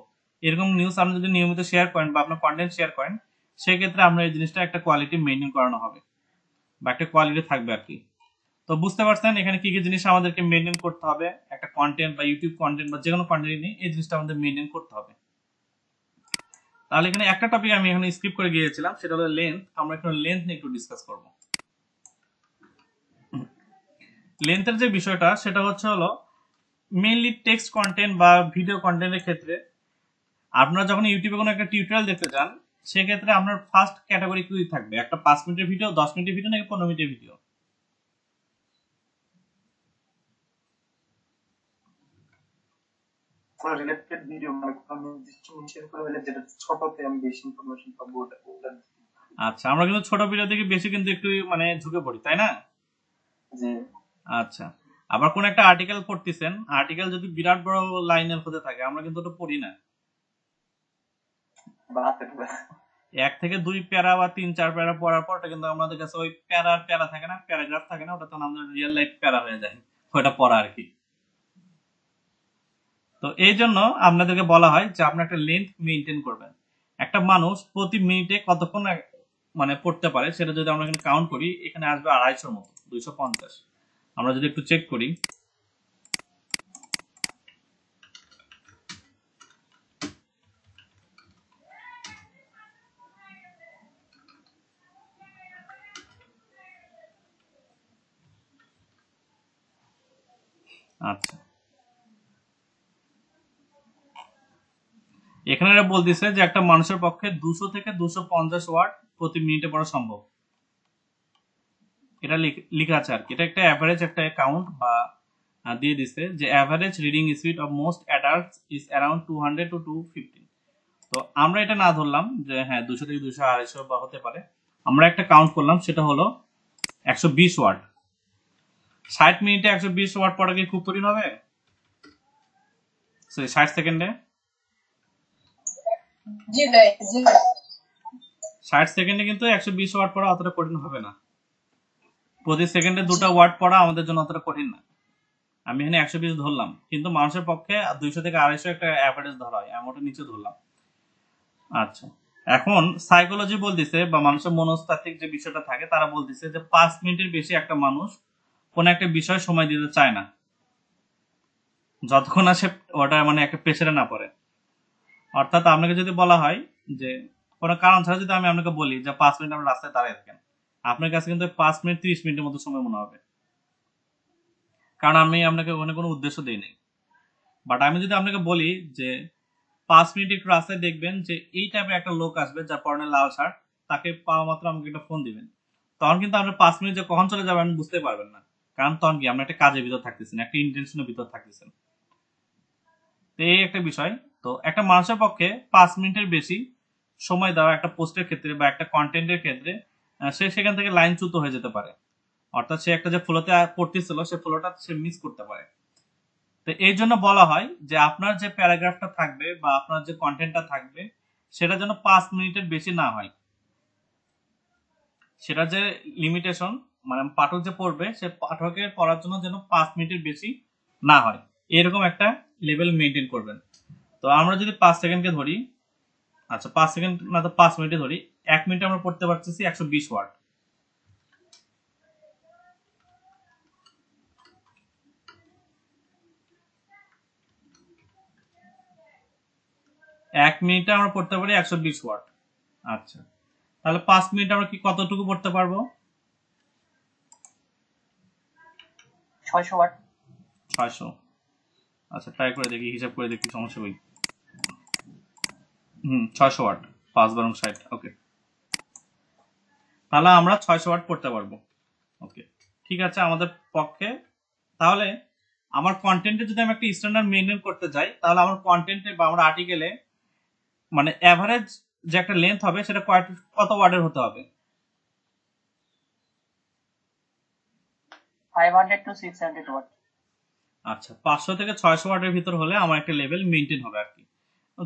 এরকম নিউজ আপনি যদি নিয়মিত শেয়ার করেন বা আপনার কন্টেন্ট শেয়ার করেন, সেক্ষেত্রে আপনার এই জিনিসটা একটা কোয়ালিটি মেনটেন করানো হবে বা একটা কোয়ালিটি থাকবে আর কি। তো বুঝতে পারছেন এখানে কি কি জিনিস আমাদেরকে মেনটেন করতে হবে একটা কন্টেন্ট বা ইউটিউব কন্টেন্ট বা যে কোনো কন্টেন্ট নিয়ে, এই জিনিসটা আমাদের মেনটেন করতে হবে। তাহলে এখানে একটা টপিক আমি এখানে স্কিপ করে গিয়েছিলাম, সেটা হলো লেন্থ। আমরা একটু লেন্থ নিয়ে একটু ডিসকাস করব। লেন্থের যে বিষয়টা সেটা হলো মেইনলি টেক্সট কন্টেন্ট বা ভিডিও কন্টেন্টের ক্ষেত্রে আপনারা যখন ইউটিউবে কোনো একটা টিউটোরিয়াল দেখতে চান, সেক্ষেত্রে আপনার ফার্স্ট ক্যাটাগরি কি থাকবে? একটা 5 মিনিটের ভিডিও, 10 মিনিটের ভিডিও নাকি 15 মিনিটের ভিডিও? কোনো রিলেটেড ভিডিও, মানে কোনো নির্দিষ্ট জিনিসের উপরে হলে যেটা ছোটতে আমি বেশি ইনফরমেশন পাবো, ওটা আচ্ছা, আমরা কিন্তু ছোট ভিডিও থেকে বেশি কিন্তু একটু মানে ঝুঁকে পড়ি, তাই না? যে আচ্ছা, আবার কোন একটা আর্টিকেল পড়তেছেন, আর্টিকেল যদি বিরাট বড় লাইনের হতে থাকে আমরা কিন্তু ওটা পড়ি না। বানাতে 1 থেকে 2 প্যারা বা 3-4 প্যারা পড়ার পর ওটা কিন্তু আমাদের কাছে ওই প্যারা থাকে না, প্যারাগ্রাফ থাকে না, ওটা তো আমাদের রিয়েল লাইফ প্যারা হয়ে যায় ওটা পড়া আর কি। তো এই জন্য আপনাদেরকে বলা হয় যে আপনার একটা লেন্থ মেনটেন করবেন। একটা মানুষ প্রতি মিনিটে কতক্ষণ মানে পড়তে পারে সেটা যদি আমরা এখানে কাউন্ট করি, এখানে আসবে 250 মতো, 250। আমরা যদি একটু চেক করি, আচ্ছা এখানে এরা বলতেছে যে একটা মানুষের পক্ষে 200 থেকে 250 ওয়াট প্রতি মিনিটে পড়া সম্ভব। এটা লেখা আছে আর কি, এটা একটা অ্যাভারেজ একটা কাউন্ট বা দিয়ে দিছে যে average reading speed of most adults is around 200 to 250। তো আমরা এটা না ধরলাম যে হ্যাঁ 200 থেকে 200 250 বা হতে পারে, আমরা একটা কাউন্ট করলাম সেটা হলো 120 ওয়াট। 60 মিনিটে 120 ওয়াট পড়া কি খুব কঠিন হবে? 60 সেকেন্ডে জি ভাই, জি ভাই। 60 সেকেন্ডে কিন্তু 120 ওয়াট পড়া অতটা কঠিন হবে না। প্রতি সেকেন্ডে 2টা ওয়াট পড়া আমাদের জন্য অতটা কঠিন না। আমি এখানে 120 ধরলাম, কিন্তু মানুষের পক্ষে 200 থেকে 250 একটা অ্যাভারেজ ধরা হয়, আমি ওটা নিচে ধরলাম। আচ্ছা, এখন সাইকোলজি বলতেছে বা মানুষের মনস্তাত্ত্বিক যে বিষয়টা থাকে তারা বলতেছে যে 5 মিনিটের বেশি একটা মানুষ কোন একটা বিষয় সময় দিতে চায় না, যতক্ষণ না সে ওটা মানে একটা প্রেসারে না পড়ে। অর্থাৎ আপনাকে যদি বলা হয় যে কোনো কারণ ছাড়া যদি আমি আপনাকে বলি যে 5 মিনিট আমরা রাস্তায় দাঁড়িয়ে থাকেন, আপনার কাছে কিন্তু 5 মিনিট 30 মিনিটের মতো সময় মনে হবে, কারণ আমি আপনাকে ওখানে কোনো উদ্দেশ্য দিই নাই। বাট আমি যদি আপনাকে বলি যে 5 মিনিট একটু রাস্তায় দেখবেন যে এই টাইপের একটা লোক আসবে যার পরনে লাল শার্ট, তাকে পাওয়া মাত্র আমাকে একটা ফোন দিবেন, তখন কিন্তু আপনার 5 মিনিট যে কখন চলে যাবে আপনি বুঝতে পারবেন না, কারণ তখন কি আমরা একটা কাজের ভিতর থাকতেছেন, একটা ইন্টেনশনের ভিতর থাকতেছেন। তো এই একটা বিষয়। তো একটা মানুষের পক্ষে 5 মিনিটের বেশি সময় দেওয়া একটা পোস্টের ক্ষেত্রে বা একটা কন্টেন্টের ক্ষেত্রে সে সেখান থেকে লাইনচ্যুত হয়ে যেতে পারে, অর্থাৎ সে একটা যে ফ্লোতে পড়তেছিল সে ফ্লোটা সে মিস করতে পারে। তো এই জন্য বলা হয় যে আপনার যে প্যারাগ্রাফটা থাকবে বা আপনার যে কন্টেন্টটা থাকবে সেটা যেন 5 মিনিটের বেশি না হয়। সেটা যে লিমিটেশন, মানে পাঠক যে পড়বে সে পাঠকের পড়ার জন্য যেন 5 মিনিটের বেশি না হয়, এরকম একটা লেভেল মেনটেন করবেন। তো আমরা যদি 5 সেকেন্ডকে ধরি, আচ্ছা 5 সেকেন্ড না তো 5 মিনিটে ধরি, 1 মিনিটে আমরা পড়তে পারতেছি 120 ওয়াট। 1 মিনিটে আমরা পড়তে পারি 120 ওয়াট। আচ্ছা, তাহলে 5 মিনিট আমরা কি কতটুকু পড়তে পারবো? 600 ওয়াট। 600। আচ্ছা ট্রাই করে দেখি, হিসাব করে দেখি, সমস্যা কই। 600 ওয়াট 5 × 60। ওকে, তাহলে আমরা 600 ওয়াট করতে পারবো। ওকে, ঠিক আছে আমাদের পক্ষে। তাহলে আমার কন্টেন্টে যদি আমি একটা স্ট্যান্ডার্ড মেনটেন করতে যাই, তাহলে আমার কন্টেন্টে বা আমার আর্টিকেলে মানে এভারেজ যে একটা লেন্থ হবে সেটা কত ওয়ার্ডের হতে হবে? 500 to 600 ওয়াট। আচ্ছা, 500 থেকে 600 ওয়ার্ডের ভিতর হলে আমার একটা লেভেল মেনটেন হবে আর কি।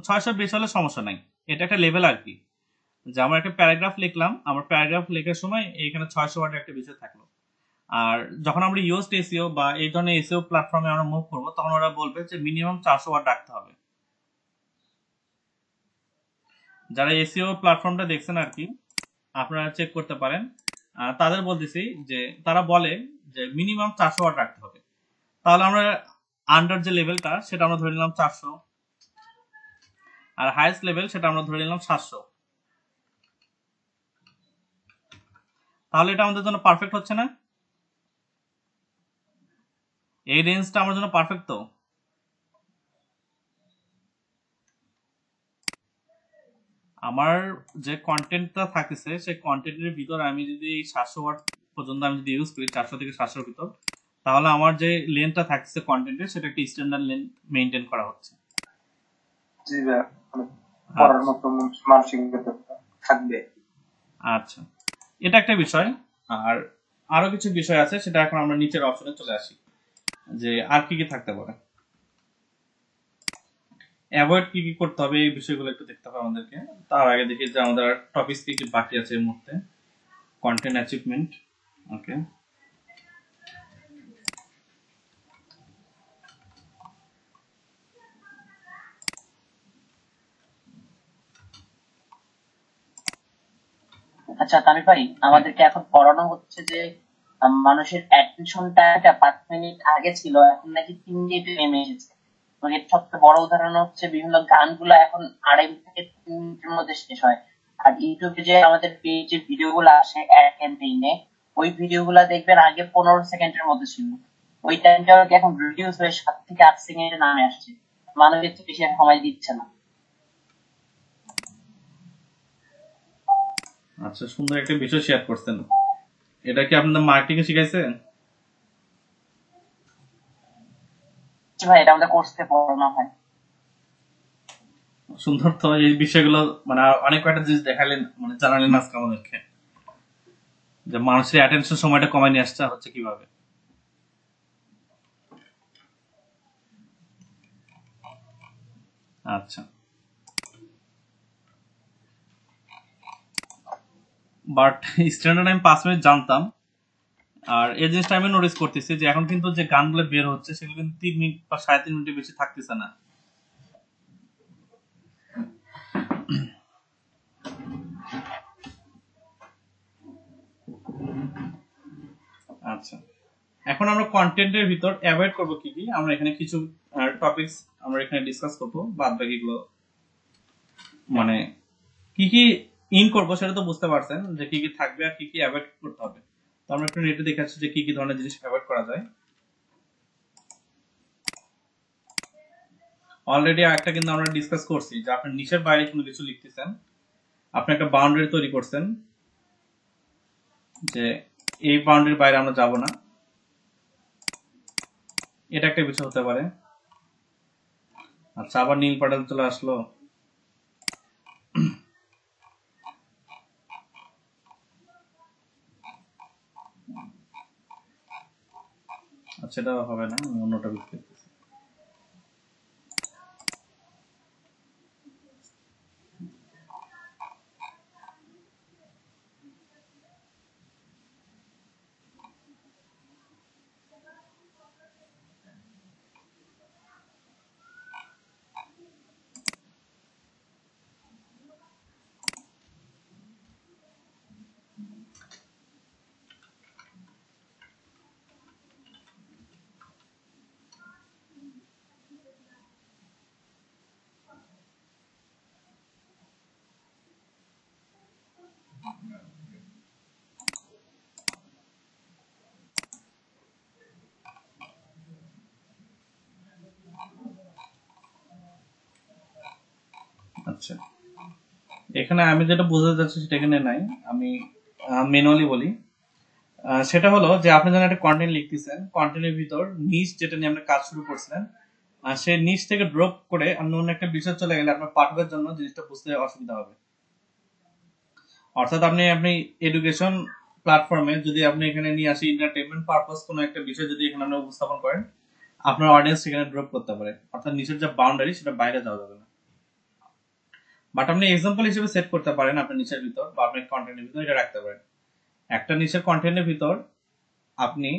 600 বেশি হলে সমস্যা নাই, এটা একটা লেভেল আর কি। যে আমার একটা প্যারাগ্রাফ লিখলাম, আমার প্যারাগ্রাফ লেখার সময় এখানে 600 ওয়ার্ডের একটা বিষয় থাকলো। আর যখন আমরা ইউএসড এসইও বা এই ধরনের এসইও প্ল্যাটফর্মে আমরা মুভ করবো, তখন ওরা বলবে যে মিনিমাম 400 ওয়ার্ড রাখতে হবে। যারা এসইও প্ল্যাটফর্মটা দেখছেন আর কি, আপনারা চেক করতে পারেন। তাদের বলতেছি যে তারা বলে যে মিনিমাম 400 ওয়াট রাখতে হবে। তাহলে আমরা আন্ডার যে লেভেলটা সেটা আমরা ধরে নিলাম 400, আর হাইয়েস্ট লেভেল সেটা আমরা ধরে নিলাম 700। তাহলে এটা আমাদের জন্য পারফেক্ট হচ্ছে না? এই রেঞ্জটা আমার জন্য পারফেক্ট তো? আমার যে কন্টেন্টটা থাকতেছে সেই কন্টেন্টের ভিতর আমি যদি 700 ওয়াট পর্যন্ত আমি যদি ইউজ করি, 400 থেকে 700 ভিতর, তাহলে আমার যে লেন্থটা থাকছে কন্টেন্টের সেটা একটা স্ট্যান্ডার্ড লেন্থ মেইনটেইন করা হচ্ছে। জি ভাইয়া, পড়ার মতো মানসিকতা থাকবে। আচ্ছা, এটা একটা বিষয়। আর আরো কিছু বিষয় আছে, সেটা এখন আমরা নিচের অপশনে চলে আসি যে আর কি কি থাকতে পারে। অ্যাভয়েড কি কি করতে হবে এই বিষয়গুলো একটু দেখতে হবে আমাদেরকে। তার আগে দেখি যে আমাদের টপিক কি কি বাকি আছে এই মুহূর্তে। কন্টেন্ট অ্যাচিভমেন্ট, ওকে। আচ্ছা তামিল ভাই, আমাদেরকে এখন পড়ানো হচ্ছে যে মানুষের অ্যাটেনশন টাইমটা 5 মিনিট আগে ছিল, এখন নাকি 3 মিনিটে নেমে এসেছে। এবং এর সবচেয়ে বড় উদাহরণ হচ্ছে বিভিন্ন গানগুলো এখন 2.5 থেকে 3 মিনিটের মধ্যে শেষ হয়। আর ইউটিউবে যে আমাদের পেজে ভিডিওগুলো আসে অ্যাড ক্যাম্পেইনে, ওই ভিডিওগুলো দেখবেন আগে 15 সেকেন্ডের মধ্যে ছিল, ওই টাইমটাও এখন রিডিউস হয়ে 7 থেকে 8 সেকেন্ডে নামে আসছে। মানুষের তো বেশি আর সময় দিচ্ছে না। আচ্ছা, সুন্দর একটা বিষয় শেয়ার করছেন। এটা কি আপনাদের মার্কেটিং এ শিখাইছে? ভাই এটা আমাদের কোর্সে পড়ানো হয়। সুন্দর তো, এই বিষয়গুলো মানে অনেক কয়টা জিনিস দেখালেন, মানে জানালেন আজকে আমাদেরকে যে মানুষের অ্যাটেনশন সময়টা কমায় নিয়ে আসতে হচ্ছে কিভাবে। আচ্ছা, বাট স্ট্যান্ডার্ড আমি 5 মিনিট জানতাম। আর এই জিনিসটা আমি নোটিস করতেছি যে এখন কিন্তু যে গানগুলো বের হচ্ছে সেগুলো কিন্তু 3 মিনিট বা 3.5 মিনিটের বেশি থাকতেছে না। আচ্ছা, এখন আমরা কন্টেন্টের ভিতর অ্যাভয়েড করব কি কি, আমরা এখানে কিছু টপিকস আমরা এখানে ডিসকাস করব। বাদ বাকিগুলো মানে কি কি ইন করব সেটা তো বুঝতে পারছেন যে কি কি থাকবে আর কি কি অ্যাভয়েড করতে হবে। তো আমরা একটু নেটে দেখাচ্ছি যে কি কি ধরনের জিনিস অ্যাভয়েড করা যায়। অলরেডি একটা কিন্তু আমরা ডিসকাস করছি যে আপনি নিচের বাইরে কোনো কিছু লিখতেছেন, আপনি একটা বাউন্ডারি তৈরি করছেন যে এই বাউন্ডারির বাইরে আমরা যাব না, এটা একটা বিষয় হতে পারে। আচ্ছা, আবার নীল পাটাল চলে আসলো। আচ্ছা, এটা হবে না, আমি অন্য টপিক দেখতেছি। আচ্ছা, এখানে আমি যেটা বোঝাতে চাচ্ছি সেটা এখানে নাই, আমি ম্যানুয়ালি বলি। সেটা হলো যে আপনি যখন একটা কন্টেন্ট লিখতেছেন, কন্টেন্টের ভিতর নিচ যেটা নিয়ে আপনি কাজ শুরু করছিলেন, সেই নিচ থেকে ড্রপ করে আপনি অন্য একটা বিষয় চলে গেলে আপনার পাঠকের জন্য জিনিসটা বুঝতে অসুবিধা হবে। অর্থাৎ আপনি এডুকেশন প্ল্যাটফর্মে যদি আপনি এখানে নিয়ে আসি এন্টারটেইনমেন্ট পারপাস কোনো একটা বিষয় যদি এখানে আপনি উপস্থাপন করেন, আপনার অডিয়েন্স সেখানে ড্রপ করতে পারে, অর্থাৎ নিচের যে বাউন্ডারি সেটা বাইরে যাওয়া যাবে না। বাট আপনি এক্সাম্পল হিসেবে সেট করতে পারেন আপনার নিচের ভিতর বা আপনার কন্টেন্টের ভিতর এটা রাখতে পারেন। একটা নিচের কন্টেন্টের ভিতর আপনি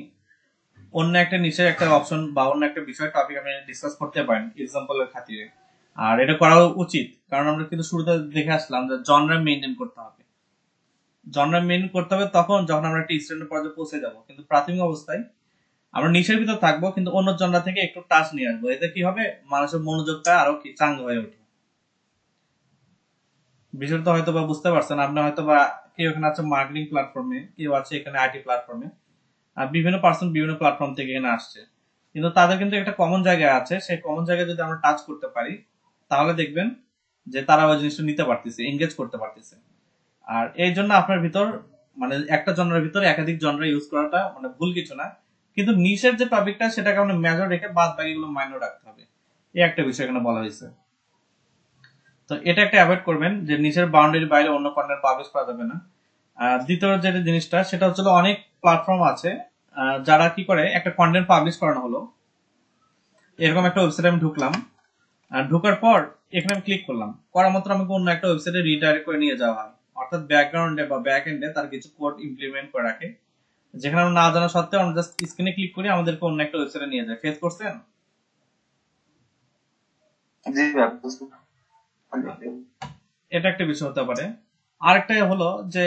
অন্য একটা নিচের একটা অপশন বা অন্য একটা বিষয় টপিক আপনি ডিসকাস করতে পারেন এক্সাম্পলের খাতিরে। আর এটা করা উচিত, কারণ আমরা কিন্তু শুরুতে দেখে আসলাম যে জনরা মেইনটেইন করতে হবে। জনরা মেইনটেইন করতে হবে তখন যখন আমরা একটা স্ট্যান্ডার্ড পর্যায়ে পৌঁছে যাব, কিন্তু প্রাথমিক অবস্থায় আমরা নিচের ভিতর থাকবো কিন্তু অন্য জনরা থেকে একটু টাচ নিয়ে আসবো। এতে কি হবে, মানুষের মনোযোগটা আরো কি চাঙ্গা হয়ে ওঠে। বিষয়টা হয়তো বা বুঝতে পারছেন। আপনি হয়তো বা কেউ এখানে আছে মার্কেটিং প্ল্যাটফর্মে, কেউ আছে এখানে আইটি প্ল্যাটফর্মে, বিভিন্ন পার্সন বিভিন্ন প্ল্যাটফর্ম থেকে এখানে আসছে, কিন্তু তাদের কিন্তু একটা কমন জায়গায় আছে। সেই কমন জায়গায় যদি আমরা টাচ করতে পারি তাহলে দেখবেন যে তারা ওই জিনিসটা নিতে পারতেছে, এনগেজ করতে পারতেছে। আর এই জন্য আপনার ভিতর মানে একটা জনরার ভিতরে একাধিক জনরা ইউজ করাটা মানে ভুল কিছু না, কিন্তু নিশের যে টপিকটা সেটাকে আমরা মেজর রেখে বাদ বাকিগুলো মাইনর রাখতে হবে, এই একটা বিষয় এখানে বলা হয়েছে। তো এটা একটা অ্যাভয়েড করবেন যে নিচের বাউন্ডারির বাইরে অন্য কন্টেন্ট পাবলিশ করা যাবে না। দ্বিতীয় যেটা জিনিসটা সেটা হচ্ছে অনেক প্ল্যাটফর্ম আছে যারা কি করে, একটা কন্টেন্ট পাবলিশ করানো হলো, এরকম একটা ওয়েবসাইটে আমি ঢুকলাম, ঢোকার পর এখানে আমি ক্লিক করলাম, করার মাত্র আমাকে অন্য একটা ওয়েবসাইটে রিডাইরেক্ট করে নিয়ে যাওয়া হয়। অর্থাৎ ব্যাকগ্রাউন্ডে বা ব্যাক এন্ডে তার কিছু কোড ইমপ্লিমেন্ট করে রাখে, যেখানে আমরা না জানা সত্ত্বেও আমরা জাস্ট স্ক্রিনে ক্লিক করি আমাদেরকে অন্য একটা ওয়েবসাইটে নিয়ে যায়। ফেস করছেন? জি ভাই, বুঝতে পারলাম। এটা একটা বিষয় হতে পারে। আরেকটা হলো যে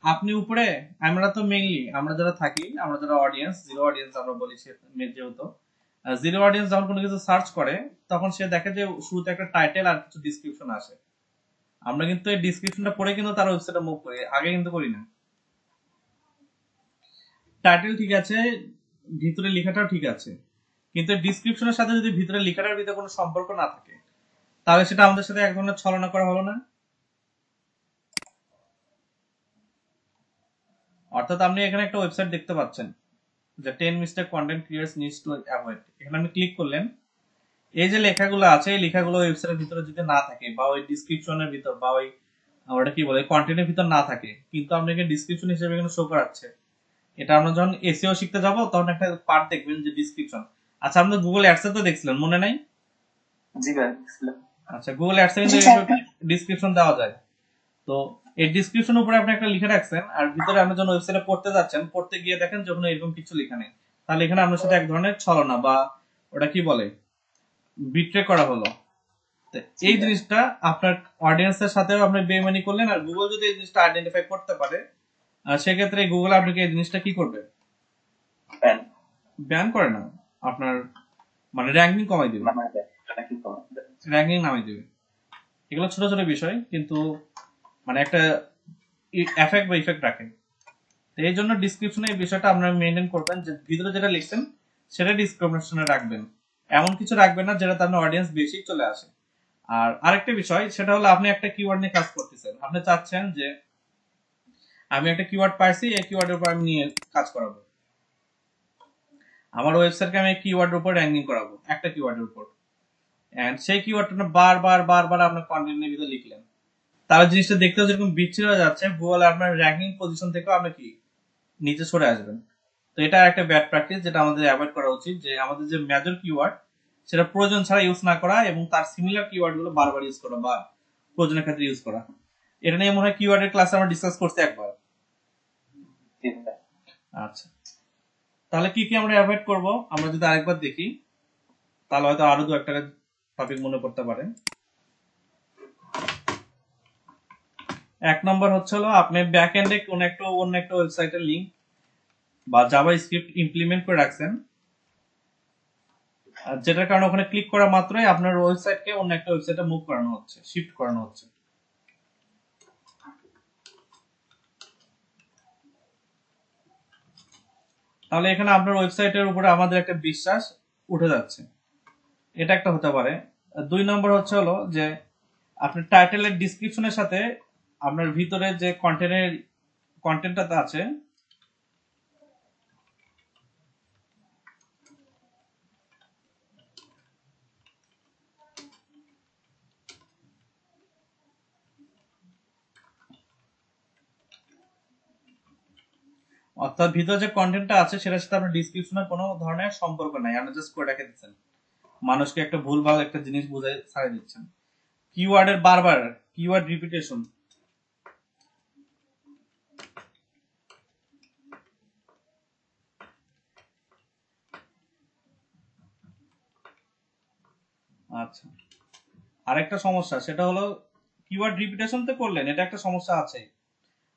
আপনি উপরে, আমরা তো মেইনলি আমরা যারা থাকি, আমরা যারা অডিয়েন্স, জিরো অডিয়েন্স আমরা বলি, যেহেতু জিরো অডিয়েন্স যখন কোনো কিছু সার্চ করে তখন সে দেখে যে শুরুতে একটা টাইটেল আর কিছু ডিসক্রিপশন আসে। আমরা কিন্তু এই ডিসক্রিপশনটা পড়ে কিন্তু তার ওয়েবসাইটে মুভ করি, আগে কিন্তু করি না। টাইটেল ঠিক আছে, ভিতরে লেখাটাও ঠিক আছে, কিন্তু ডিসক্রিপশনের সাথে যদি ভিতরে লেখাটার ভিতরে কোনো সম্পর্ক না থাকে তাহলে সেটা আমাদের সাথে এক ধরনের ছলনা করা হলো না। অর্থাৎ আপনি এখানে একটা ওয়েবসাইট দেখতে পাচ্ছেন যে 10 mistake content creators needs to avoid. এখানে আপনি ক্লিক করলেন, এই যে লেখাগুলো আছে এই লেখাগুলো ওয়েবসাইটের ভিতরে যদি না থাকে বা ওই ডিসক্রিপশনের ভিতর বা ওই ওটা কি বলে কন্টেন্টের ভিতর না থাকে, কিন্তু আপনাকে ডিসক্রিপশন হিসেবে এখানে শো করাচ্ছে। এটা আমরা যখন এসইও শিখতে যাব তখন একটা পার্ট দেখবেন যে ডিসক্রিপশন। আচ্ছা, আপনি গুগল অ্যাডসে তো দেখছিলেন, মনে নাই? জি ভাই, বুঝলাম। আচ্ছা, গুগল অ্যাডসে কিন্তু ডিসক্রিপশন দেওয়া যায়। তো এই ডিসক্রিপশন উপরে আপনি একটা লিখে রাখছেন, আর ভিতরে আপনি যখন ওয়েবসাইটে পড়তে যাচ্ছেন, পড়তে গিয়ে দেখেন যখন এরকম কিছু লেখা নেই, তাহলে এখানে আপনার সাথে এক ধরনের ছলনা বা ওটা কি বলে বিট্রে করা হলো। তো এই জিনিসটা আপনার অডিয়েন্সের সাথেও আপনি বেইমানি করলেন, আর গুগল যদি এই জিনিসটা আইডেন্টিফাই করতে পারে সেক্ষেত্রে গুগল আপনাকে এই জিনিসটা কি করবে, ব্যান ব্যান করে না, আপনার মানে র্যাঙ্কিং কমাই দিবে, নামায় দেয়, নাকি কমায় দেয়। র্যাঙ্কিং নামাই দিবে। এগুলো ছোট ছোট বিষয় কিন্তু মানে একটা এফেক্ট বা ইফেক্ট রাখে। তো এই জন্য ডিসক্রিপশনে এই বিষয়টা আপনারা মেনটেন করবেন যে ভিতরে যেটা লিখছেন সেটা ডিসক্রিপশনে রাখবেন, এমন কিছু রাখবেন না যেটাতে আপনার অডিয়েন্স বেশি চলে আসে। আর আরেকটা বিষয় সেটা হলো আপনি একটা কিওয়ার্ড নিয়ে কাজ করতেছেন, আপনি চাচ্ছেন যে আমি একটা কিওয়ার্ড পাইছি, এই কিওয়ার্ডের উপর আমি নিয়ে কাজ করাবো, আমার ওয়েবসাইটকে আমি কিওয়ার্ডের উপর র্যাঙ্কিং করাবো একটা কিওয়ার্ডের উপর, এন্ড সেই কিওয়ার্ডটা বারবার বারবার আপনার কন্টেন্টের ভিতরে লিখলেন, তাহলে জিনিসটা দেখতেও যেরকম বিচ্ছিন্ন হয়ে যাচ্ছে, গুগল আপনার র্যাঙ্কিং পজিশন থেকেও আপনি কি নিচে সরে আসবেন। তো এটা একটা ব্যাড প্র্যাকটিস যেটা আমাদের অ্যাভয়েড করা উচিত, যে আমাদের যে মেজর কিওয়ার্ড সেটা প্রয়োজন ছাড়া ইউজ না করা এবং তার সিমিলার কিওয়ার্ড গুলো বারবার ইউজ করা বা প্রয়োজনের ক্ষেত্রে ইউজ করা। এটা নিয়ে মনে হয় কিওয়ার্ডের ক্লাসে আমরা ডিসকাস করছি একবার। জি ভাই। আচ্ছা, তাহলে কি কি আমরা অ্যাভয়েড করব আমরা যদি আরেকবার দেখি তাহলে হয়তো আরো দু একটা টপিক মনে করতে পারে। এক নম্বর হচ্ছে হলো আপনি ব্যাক এন্ডে কোন একটা অন্য একটা ওয়েবসাইটের লিংক বা জাভা স্ক্রিপ্ট ইমপ্লিমেন্ট করে রাখছেন, যেটার কারণে ওখানে ক্লিক করা মাত্রই আপনার ওয়েবসাইটকে অন্য একটা ওয়েবসাইটে মুভ করানো হচ্ছে, শিফট করানো হচ্ছে। তাহলে এখানে আপনার ওয়েবসাইটের উপরে আমাদের একটা বিশ্বাস উঠে যাচ্ছে, এটা একটা হতে পারে। দুই নম্বর হচ্ছে হলো যে আপনি টাইটেলের ডিসক্রিপশনের সাথে আপনার ভিতরে যে কন্টেন্টটা আছে অর্থাৎ ভিতরে যে কন্টেন্টটা আছে সেটার সাথে আপনার ডিসক্রিপশনের কোনো ধরনের সম্পর্ক নাই, আপনি জাস্ট করে রেখে দিচ্ছেন, মানুষকে একটা ভুলভাল একটা জিনিস বুঝাই ছাড়িয়ে দিচ্ছেন। কিওয়ার্ডের বারবার কিওয়ার্ড রিপিটেশন, আচ্ছা আরেকটা সমস্যা সেটা হলো কিওয়ার্ড রিপিটেশন তো করলেন, এটা একটা সমস্যা আছে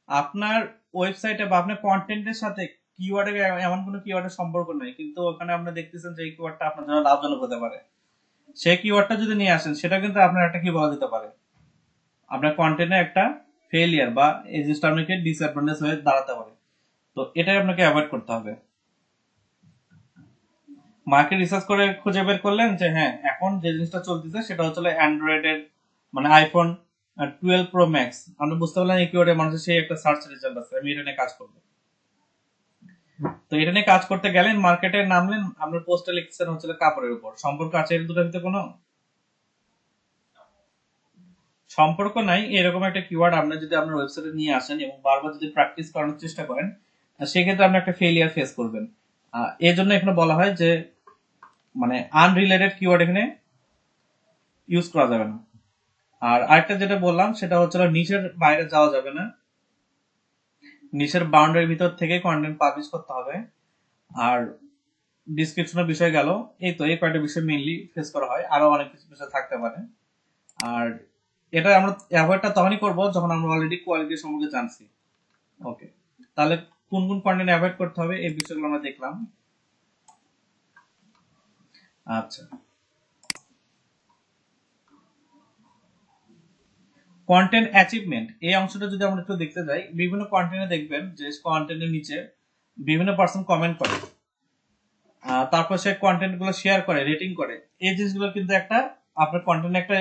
আপনার ওয়েবসাইটে বা আপনার কন্টেন্টের সাথে কিওয়ার্ডের এমন কোনো কিওয়ার্ডের সম্পর্ক নেই, কিন্তু ওখানে আপনি দেখতেছেন যে এই কিওয়ার্ডটা আপনার জন্য লাভজনক হতে পারে, সেই কিওয়ার্ডটা যদি নিয়ে আসেন সেটা কিন্তু আপনার একটা কি বলা যেতে পারে আপনার কন্টেন্টে একটা ফেলিয়ার বা এই জিনিসটা আপনাকে ডিসঅ্যাডভান্টেজ হয়ে দাঁড়াতে পারে। তো এটাই আপনাকে অ্যাভয়েড করতে হবে। মার্কেট রিসার্চ করে খুঁজে বের করলেন যে হ্যাঁ এখন যে জিনিসটা চলতেছে সেটা হচ্ছে অ্যান্ড্রয়েডের মানে আইফোন 12 প্রো ম্যাক্স, আপনি বুঝতে পারলেন এই কিওয়ার্ডে মানুষের সেই একটা সার্চ রেজাল্ট আছে, আমি এটা নিয়ে কাজ করবো। তো এটা নিয়ে কাজ করতে গেলেন, মার্কেটে নামলেন, আপনার পোস্টে লিখছেন হচ্ছে কাপড়ের উপর, সম্পর্ক আছে এর দুটোর ভিতরে কোনো সম্পর্ক নাই। এরকম একটা কিওয়ার্ড আপনি যদি আপনার ওয়েবসাইটে নিয়ে আসেন এবং বারবার যদি প্র্যাকটিস করানোর চেষ্টা করেন সেক্ষেত্রে আপনি একটা ফেলিয়ার ফেস করবেন। এই জন্য এখানে বলা হয় যে মানে আনরিলেটেড কিওয়ার্ড এখানে ইউজ করা যাবে না। আর আরেকটা যেটা বললাম সেটা হচ্ছে নিচের বাইরে যাওয়া যাবে না, নিচের বাউন্ডারির ভিতর থেকে কন্টেন্ট পাবলিশ করতে হবে। আর ডিসক্রিপশনের বিষয় গেল, এই তো এই কয়েকটা বিষয় মেইনলি ফেস করা হয়, আরো অনেক কিছু বিষয় থাকতে পারে। আর এটা আমরা অ্যাভয়েডটা তখনই করব যখন আমরা অলরেডি কোয়ালিটি সম্পর্কে জানছি। ওকে, তাহলে কোন কোন কন্টেন্ট অ্যাভয়েড করতে হবে এই বিষয়গুলো আমরা দেখলাম। আচ্ছা, কন্টেন্ট অ্যাচিভমেন্ট এই অংশটা যদি আমরা একটু দেখতে যাই, বিভিন্ন কন্টেন্টে দেখবেন যে কন্টেন্টের নিচে বিভিন্ন পার্সন কমেন্ট করে, তারপর সে কন্টেন্ট গুলো শেয়ার করে, রেটিং করে, এই জিনিসগুলো কিন্তু একটা আপনার কন্টেন্ট একটা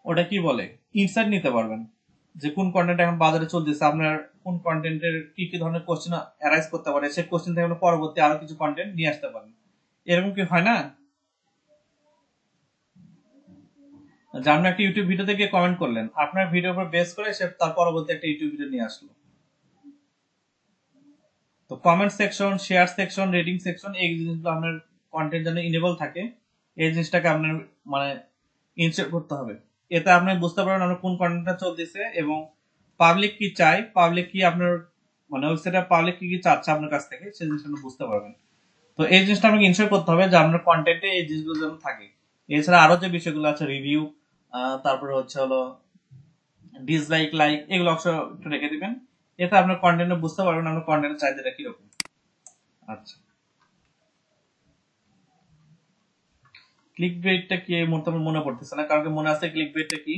ওটা কি বলে ইনসাইট নিতে পারবেন যে কোন কন্টেন্ট এখন বাজারে চলতেছে, আপনার কোন কন্টেন্টের কি কি ধরনের কোশ্চেন অ্যারাইজ করতে পারে, সেই কোশ্চেন থেকে আপনি পরবর্তী আরো কিছু কন্টেন্ট নিয়ে আসতে পারেন। এরকম কি হয় না যে আপনি একটা ইউটিউব ভিডিওতে গিয়ে কমেন্ট করলেন, আপনার ভিডিওর উপর বেস করে সে তার পরবর্তী একটা ইউটিউব ভিডিও নিয়ে আসলো। তো comment section, share section, rating section এই জিনিসগুলো আপনার কন্টেন্ট যেন ইনেবল থাকে, এই জিনিসটাকে আপনার মানে ইনসার্ট করতে হবে। এতে আপনি বুঝতে পারবেন আপনার কোন কন্টেন্টটা চলতেছে এবং পাবলিক কি চায়, পাবলিক কি আপনার মানে ওয়েবসাইটে পাবলিক কি কি চাচ্ছে আপনার কাছ থেকে, সেই জিনিসটা আপনি বুঝতে পারবেন। তো এই জিনিসটা আপনাকে ইনসার্ট করতে হবে যে আপনার কন্টেন্টে এই জিনিসগুলো যেন থাকে। এছাড়া আরো যে বিষয়গুলো আছে রিভিউ, তারপরে হচ্ছে হলো ডিসলাইক, লাইক, এগুলো অবশ্য একটু রেখে দিবেন, এতে আপনার কন্টেন্টে বুঝতে পারবেন আপনার কন্টেন্টের চাহিদাটা কিরকম। আচ্ছা, ক্লিক বেটটা কি এই মুহূর্তে আমার মনে পড়তেছে না, কারণ মনে আছে ক্লিক বেটটা কি,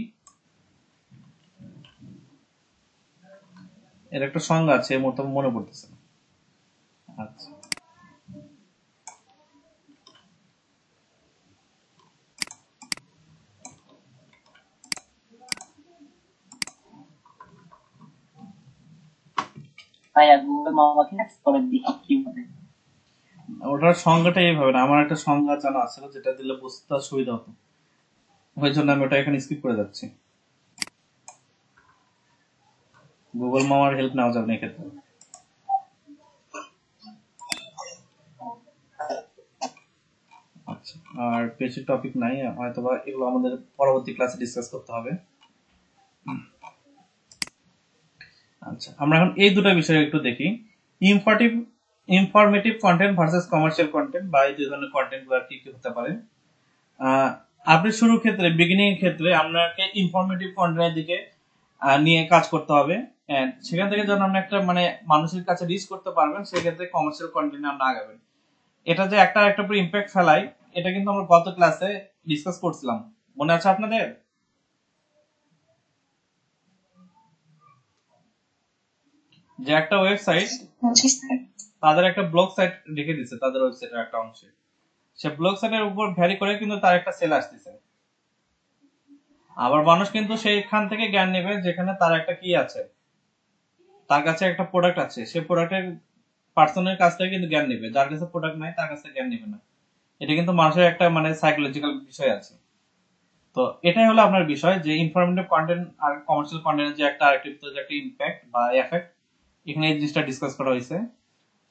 এর একটা সংজ্ঞা আছে, এই মুহূর্তে আমার মনে পড়তেছে না। আচ্ছা, ভাইয়া গুগল মামাকে করে দেখি কিভাবে। ওটার সংজ্ঞাটা এইভাবে না, আমার একটা সংজ্ঞা জানা আছে যেটা দিলে বুঝতে সুবিধা হতো, ওই জন্য আমি ওটা এখানে স্কিপ করে যাচ্ছি। গুগল মামার হেল্প নেওয়া যাবে না এক্ষেত্রে। আচ্ছা, আর বেশি টপিক নাই, হয়তোবা এগুলো আমাদের পরবর্তী ক্লাসে ডিসকাস করতে হবে। আচ্ছা, আমরা এখন এই দুটো বিষয় একটু দেখি, informative content versus commercial content, বা এই দুই ধরনের কন্টেন্ট গুলো কি কি হতে পারে। আপনি শুরুর ক্ষেত্রে বিগিনিং এর ক্ষেত্রে আপনাকে ইনফরমেটিভ কন্টেন্টের দিকে নিয়ে কাজ করতে হবে, সেখান থেকে যখন আপনি একটা মানে মানুষের কাছে রিচ করতে পারবেন সেক্ষেত্রে কমার্শিয়াল কন্টেন্টে আপনি আগাবেন। এটা যে একটা একটা উপর ইম্প্যাক্ট ফেলায় এটা কিন্তু আমরা গত ক্লাসে ডিসকাস করছিলাম, মনে আছে আপনাদের? যে একটা ওয়েবসাইট তাদের একটা ব্লগ সাইট রেখে দিচ্ছে তাদের ওয়েবসাইটের একটা অংশে, সে ব্লগ সাইটের উপর ভ্যারি করে কিন্তু তার একটা সেল আসতেছে। আবার মানুষ কিন্তু সেইখান থেকে জ্ঞান নেবে যেখানে তার একটা কি আছে, তার কাছে একটা প্রোডাক্ট আছে, সে প্রোডাক্টের পার্সনের কাছ থেকে কিন্তু জ্ঞান নেবে, যার কাছে প্রোডাক্ট নাই তার কাছ থেকে জ্ঞান নেবে না। এটা কিন্তু মানুষের একটা মানে সাইকোলজিক্যাল বিষয় আছে। তো এটাই হলো আপনার বিষয় যে ইনফরমেটিভ কন্টেন্ট আর কমার্শিয়াল কন্টেন্টের যে একটা আরেকটির ভিতরে যে একটা ইম্প্যাক্ট বা এফেক্ট, এখানে এই জিনিসটা ডিসকাস করা হয়েছে।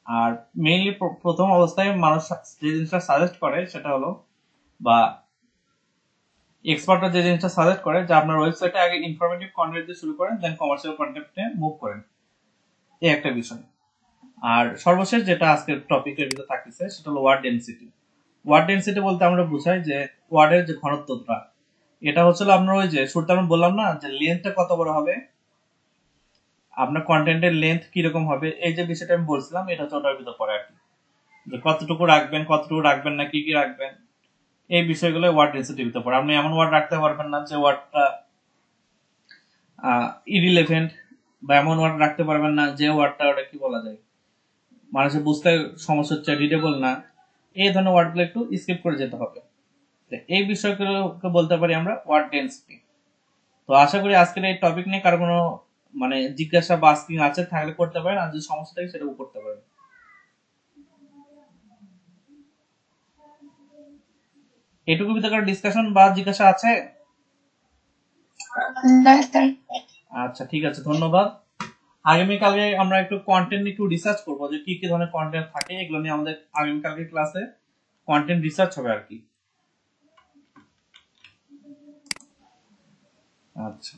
আর মেইনলি প্রথম অবস্থায় মানুষ যে জিনিসটা সাজেস্ট করে সেটা হলো, বা এক্সপার্টরা যে জিনিসটা সাজেস্ট করে যে আপনার ওয়েবসাইটে আগে ইনফরমেটিভ কন্টেন্ট দিয়ে শুরু করেন, দেন কমার্শিয়াল কন্টেন্টে মুভ করেন, এই একটা বিষয়। আর সর্বশেষ যেটা আজকের টপিকের ভিতরে থাকতেছে সেটা হলো ওয়ার্ড ডেনসিটি। ওয়ার্ড ডেনসিটি বলতে আমরা বুঝাই যে ওয়ার্ডের যে ঘনত্বটা, এটা হচ্ছে আপনার ওই যে শুরুতে আমি বললাম না যে লেন্থটা কত বড় হবে, আপনার কন্টেন্টের লেন্থ কিরকম হবে, এই যে বিষয়টা আমি বলছিলাম এটা হচ্ছে ওটার ভিতর পড়ে আর কি, যে কতটুকু রাখবেন কতটুকু রাখবেন না, কি কি রাখবেন, এই বিষয়গুলো ওয়ার্ড ডেনসিটির ভিতর পড়ে। আপনি এমন ওয়ার্ড রাখতে পারবেন না যে ওয়ার্ডটা ইরিলেভেন্ট, বা এমন ওয়ার্ড রাখতে পারবেন না যে ওয়ার্ডটা ওটা কি বলা যায় মানুষের বুঝতে সমস্যা হচ্ছে, রিডেবল না, এই ধরনের ওয়ার্ডগুলো একটু স্কিপ করে যেতে হবে। এই বিষয়গুলোকে বলতে পারি আমরা ওয়ার্ড ডেনসিটি। তো আশা করি আজকের এই টপিক নিয়ে কারো কোনো মানে জিজ্ঞাসা বা আস্কিং আছে থাকলে করতে পারেন, আর যদি সমস্যা থাকে সেটাও করতে পারেন। এটুকু ভিতরে ডিসকাশন বা জিজ্ঞাসা আছে? না স্যার। আচ্ছা ঠিক আছে, ধন্যবাদ। আগামীকালকে আমরা একটু কন্টেন্ট একটু রিসার্চ করবো যে কি কি ধরনের কন্টেন্ট থাকে, এগুলো নিয়ে আমাদের আগামীকালকে ক্লাসে কন্টেন্ট রিসার্চ হবে আর কি। আচ্ছা।